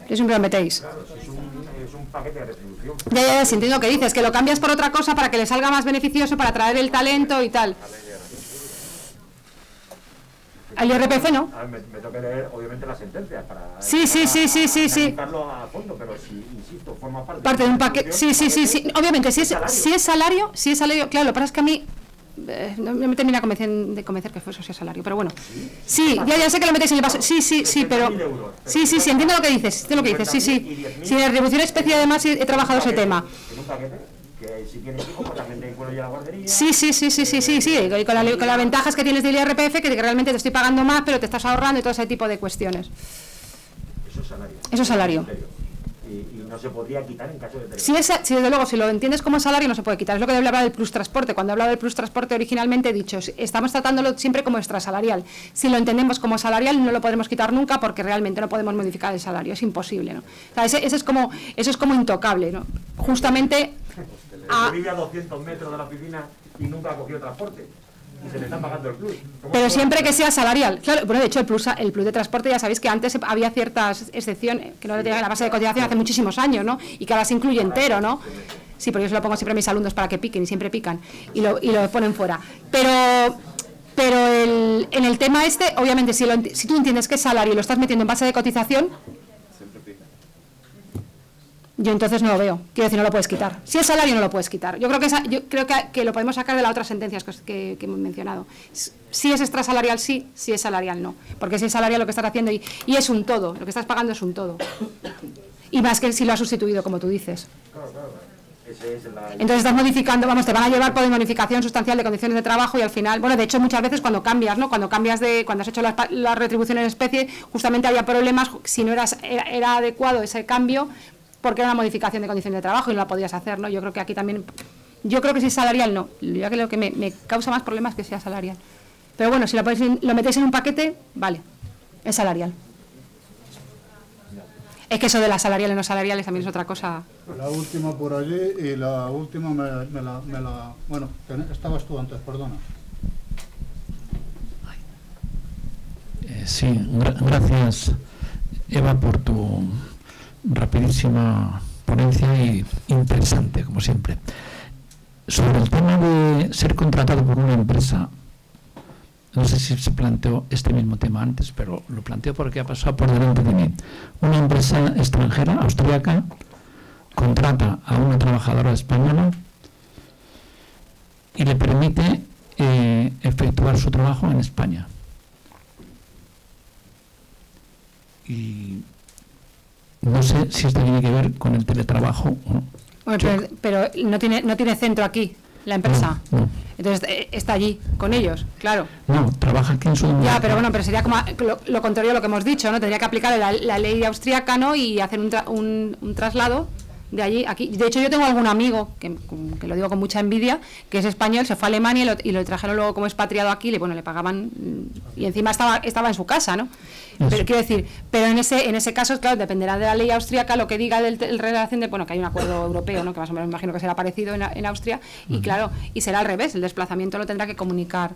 ¿Qué siempre lo metéis? Es un paquete de retribución. Ya, sí, entiendo lo que dices, que lo cambias por otra cosa para que le salga más beneficioso, para atraer el talento y tal. ¿Al IRPF no? Me tengo que leer, obviamente, las sentencias para... Sí. a fondo, pero si, insisto, forma parte de un paquete... Sí. Obviamente, si es salario, claro, lo que pasa es que a mí... no me termina de convencer que eso sea salario, pero bueno. Sí, ya sé que lo metéis en el vaso. Sí, pero... Sí, entiendo lo que dices, sí. Si en retribución especie además he trabajado ese tema. Sí, y con las ventajas que tienes del IRPF, que realmente te estoy pagando más, pero te estás ahorrando y todo ese tipo de cuestiones. Eso es salario. Y no se podría quitar en caso de... Sí, desde luego, si lo entiendes como salario no se puede quitar. Es lo que hablaba del plus transporte. Cuando hablaba del plus transporte originalmente he dicho, estamos tratándolo siempre como extrasalarial. Si lo entendemos como salarial no lo podremos quitar nunca porque realmente no podemos modificar el salario, es imposible, ¿no? O sea, eso es como intocable, ¿no? Justamente Que vive a 200 metros de la oficina y nunca ha cogido transporte. Y se le está pagando el plus. Pero siempre que sea salarial. Claro, bueno, de hecho, el plus de transporte, ya sabéis que antes había ciertas excepciones, que no tenía la base de cotización hace muchísimos años, ¿no? Y que ahora se incluye entero, ¿no? Sí, porque yo se lo pongo siempre a mis alumnos para que piquen, y siempre pican, y lo ponen fuera. Pero en el tema este, obviamente, si tú entiendes que es salario y lo estás metiendo en base de cotización, yo entonces no lo veo. Quiero decir, no lo puedes quitar. Si es salario, no lo puedes quitar. Yo creo que lo podemos sacar de las otras sentencias que hemos mencionado. Si es extrasalarial, sí. Si es salarial, no. Porque si es salarial, lo que estás haciendo, y es un todo. Lo que estás pagando es un todo. Y más que si lo has sustituido, como tú dices. Entonces estás modificando, te van a llevar por modificación sustancial de condiciones de trabajo, y al final, bueno, de hecho muchas veces cuando cambias, ¿no? Cuando has hecho la retribución en especie, justamente había problemas si no era adecuado ese cambio, porque era una modificación de condiciones de trabajo y no la podías hacer, ¿no? Yo creo que aquí también, yo creo que si es salarial, no. Yo creo que me causa más problemas que sea salarial. Pero bueno, si lo metéis en un paquete, vale, es salarial. Es que eso de las salariales y no salariales también es otra cosa. La última por allí, y la última bueno, estabas tú antes, perdona. Sí, gracias, Eva, por tu rapidísima ponencia y interesante, como siempre. Sobre el tema de ser contratado por una empresa, no sé si se planteó este mismo tema antes, pero lo planteo porque ha pasado por delante de mí. Una empresa extranjera, austríaca, contrata a una trabajadora española y le permite efectuar su trabajo en España. Y no sé si esto tiene que ver con el teletrabajo o no. Bueno, pero no tiene centro aquí, la empresa. No. Entonces está allí, con ellos, claro. No, trabaja aquí en su... Ya, pero bueno, pero sería como lo contrario a lo que hemos dicho, ¿no? Tendría que aplicar la ley austríaca, ¿no? Y hacer un traslado de allí aquí. De hecho, yo tengo algún amigo, que lo digo con mucha envidia, que es español, se fue a Alemania y lo trajeron luego como expatriado aquí, le pagaban, y encima estaba en su casa, ¿no? Pero quiero decir, pero en ese caso, claro, dependerá de la ley austríaca lo que diga el relación de, bueno, que hay un acuerdo europeo, ¿no? Que más o menos me imagino que será parecido en Austria, y claro, y será al revés, el desplazamiento lo tendrá que comunicar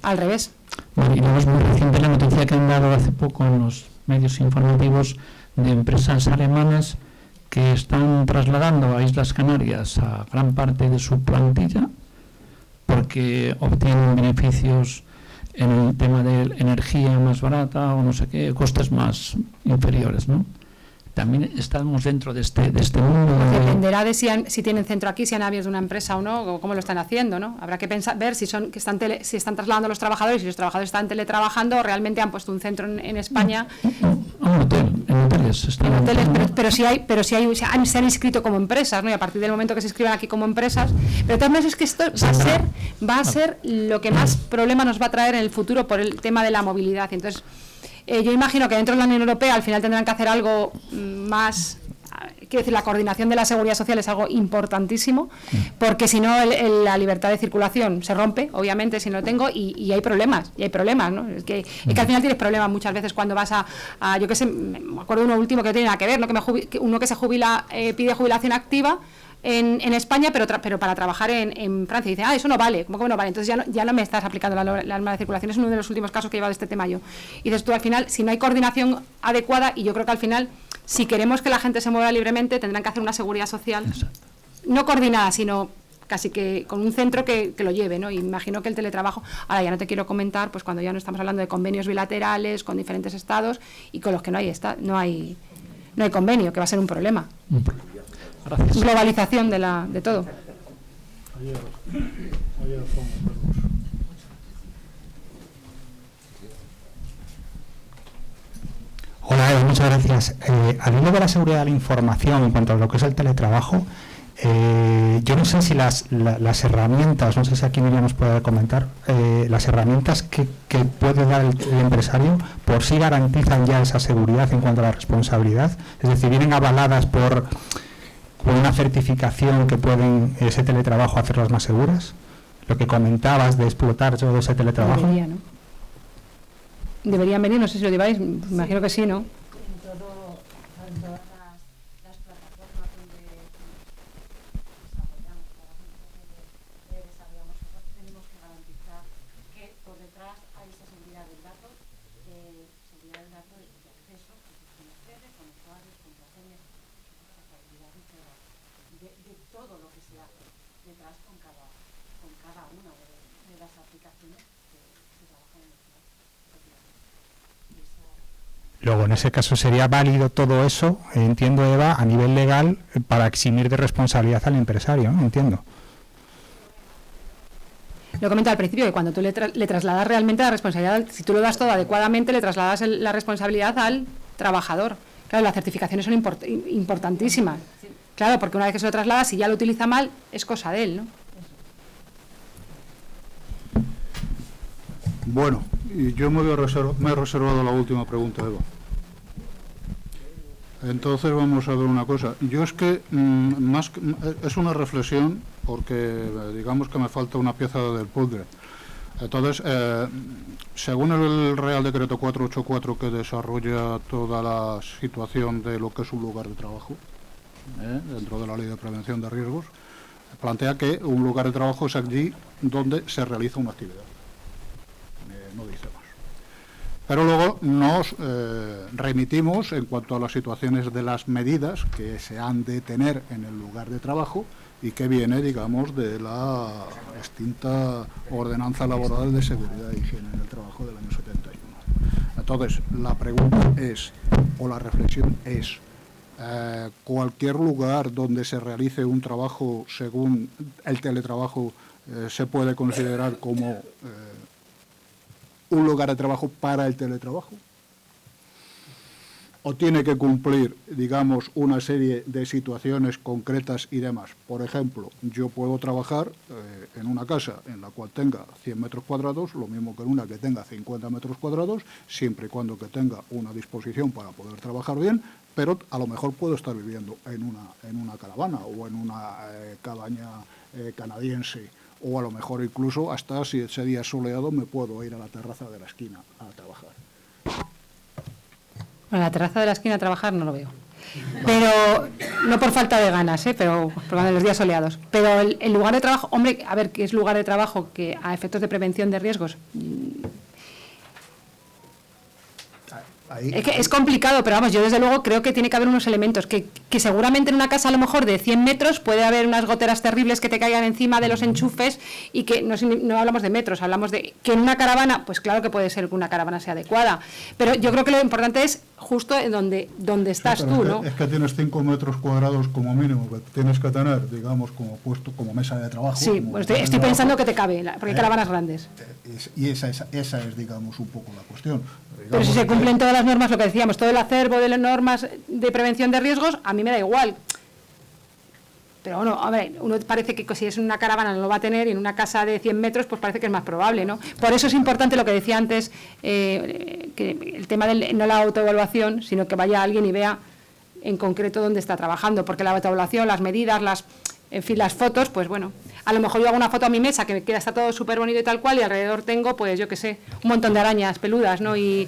al revés. Bueno, y luego es muy reciente la noticia que han dado hace poco en los medios informativos de empresas alemanas que están trasladando a Islas Canarias a gran parte de su plantilla porque obtienen beneficios en el tema de energía más barata o no sé qué, costes más inferiores, ¿no? También estamos dentro de este mundo. Dependerá de si tienen centro aquí, si han abierto una empresa o no, o cómo lo están haciendo, ¿no? Habrá que ver si están trasladando a los trabajadores, si los trabajadores están teletrabajando o realmente han puesto un centro en España. En hoteles. Pero se han inscrito como empresas, ¿no? Y a partir del momento que se inscriban aquí como empresas, pero de todas maneras es que esto va a ser lo que más problema nos va a traer en el futuro por el tema de la movilidad. Entonces, yo imagino que dentro de la Unión Europea al final tendrán que hacer algo más. Quiero decir, la coordinación de la seguridad social es algo importantísimo, porque si no la libertad de circulación se rompe, obviamente, si no lo tengo, y hay problemas, ¿no? Es que al final tienes problemas muchas veces cuando vas a yo qué sé, me acuerdo de uno último que no tiene nada que ver, ¿no? Uno que se jubila, pide jubilación activa en España, pero para trabajar en Francia. Y dice, eso no vale, ¿cómo que no vale? Entonces ya no me estás aplicando la norma de circulación. Es uno de los últimos casos que he llevado este tema yo. Y dices tú, al final, si no hay coordinación adecuada, y yo creo que al final, si queremos que la gente se mueva libremente, tendrán que hacer una seguridad social, no coordinada, sino casi que con un centro que lo lleve, ¿no? Y imagino que el teletrabajo, ahora ya no te quiero comentar, pues cuando ya no estamos hablando de convenios bilaterales con diferentes estados y con los que no hay convenio, que va a ser un problema. Gracias. Globalización de todo. Hola, muchas gracias. Al hilo de la seguridad de la información en cuanto a lo que es el teletrabajo, yo no sé si las herramientas, no sé si aquí Miriam nos puede comentar, las herramientas que puede dar el empresario por sí garantizan ya esa seguridad en cuanto a la responsabilidad, es decir, vienen avaladas por una certificación que pueden ese teletrabajo hacerlas más seguras. Lo que comentabas de explotar todo ese teletrabajo. Deberían venir, no sé si lo lleváis, me imagino que sí, ¿no? se hace detrás con cada una de las aplicaciones que trabajan en el cloud. Luego, en ese caso, ¿sería válido todo eso, entiendo, Eva, a nivel legal, para eximir de responsabilidad al empresario, ¿no? Entiendo. Lo he comentado al principio, que cuando tú le trasladas realmente la responsabilidad, si tú lo das todo adecuadamente, le trasladas la responsabilidad al trabajador. Claro, las certificaciones son importantísimas. Claro, porque una vez que se lo traslada, si ya lo utiliza mal, es cosa de él, ¿no? Bueno, y yo me he reservado la última pregunta, Eva. Entonces vamos a ver una cosa. Yo es que, es una reflexión, porque digamos que me falta una pieza del puzzle. Entonces, según el Real Decreto 484 que desarrolla toda la situación de lo que es un lugar de trabajo, dentro de la Ley de Prevención de Riesgos, plantea que un lugar de trabajo es allí donde se realiza una actividad. No dice más. Pero luego nos remitimos en cuanto a las situaciones de las medidas que se han de tener en el lugar de trabajo y que viene, digamos, de la extinta Ordenanza Laboral de Seguridad e Higiene en el Trabajo del año 71. Entonces, la pregunta es, o la reflexión es, cualquier lugar donde se realice un trabajo según el teletrabajo se puede considerar como un lugar de trabajo para el teletrabajo, o tiene que cumplir, digamos, una serie de situaciones concretas y demás. Por ejemplo, yo puedo trabajar en una casa en la cual tenga 100 metros cuadrados, lo mismo que en una que tenga 50 metros cuadrados, siempre y cuando que tenga una disposición para poder trabajar bien, pero a lo mejor puedo estar viviendo en una caravana o en una cabaña canadiense, o a lo mejor incluso hasta si ese día es soleado me puedo ir a la terraza de la esquina a trabajar. Bueno, la terraza de la esquina a trabajar no lo veo. Pero no por falta de ganas, pero en los días soleados. Pero el lugar de trabajo, hombre, a ver, ¿qué es lugar de trabajo que a efectos de prevención de riesgos? Es que es complicado, pero vamos, yo desde luego creo que tiene que haber unos elementos que seguramente en una casa a lo mejor de 100 metros puede haber unas goteras terribles que te caigan encima de los enchufes y que no hablamos de metros, hablamos de que en una caravana, pues claro que puede ser que una caravana sea adecuada, pero yo creo que lo importante es justo en donde estás tú, ¿no? Es que tienes 5 metros cuadrados como mínimo, que tienes que tener, digamos, como puesto, como mesa de trabajo. Sí, pues estoy pensando que te cabe, porque hay caravanas grandes. Y esa es, digamos, un poco la cuestión. Pero si se cumplen todas las normas, lo que decíamos, todo el acervo de las normas de prevención de riesgos, a mí me da igual. Pero bueno, a ver, uno parece que si es una caravana no lo va a tener y en una casa de 100 metros pues parece que es más probable, ¿no? Por eso es importante lo que decía antes, que el tema de no la autoevaluación, sino que vaya alguien y vea en concreto dónde está trabajando, porque la autoevaluación, las medidas, en fin, las fotos, pues bueno, a lo mejor yo hago una foto a mi mesa que me queda, está todo súper bonito y tal cual, y alrededor tengo, pues yo qué sé, un montón de arañas peludas, ¿no? Y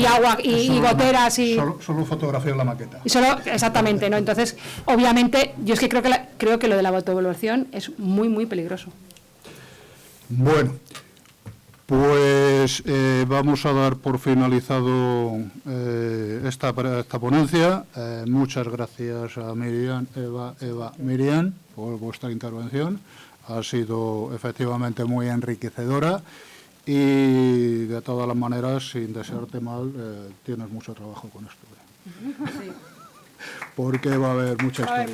agua, y goteras, y... Solo fotografía en la maqueta. Y solo, exactamente, ¿no? Entonces, obviamente, yo es que creo que lo de la autoevaluación es muy, muy peligroso. Bueno, pues vamos a dar por finalizado esta ponencia. Muchas gracias a Miriam, Eva, Miriam, por vuestra intervención. Ha sido efectivamente muy enriquecedora y de todas las maneras, sin desearte mal, tienes mucho trabajo con esto. Sí. Porque va a haber mucha historia.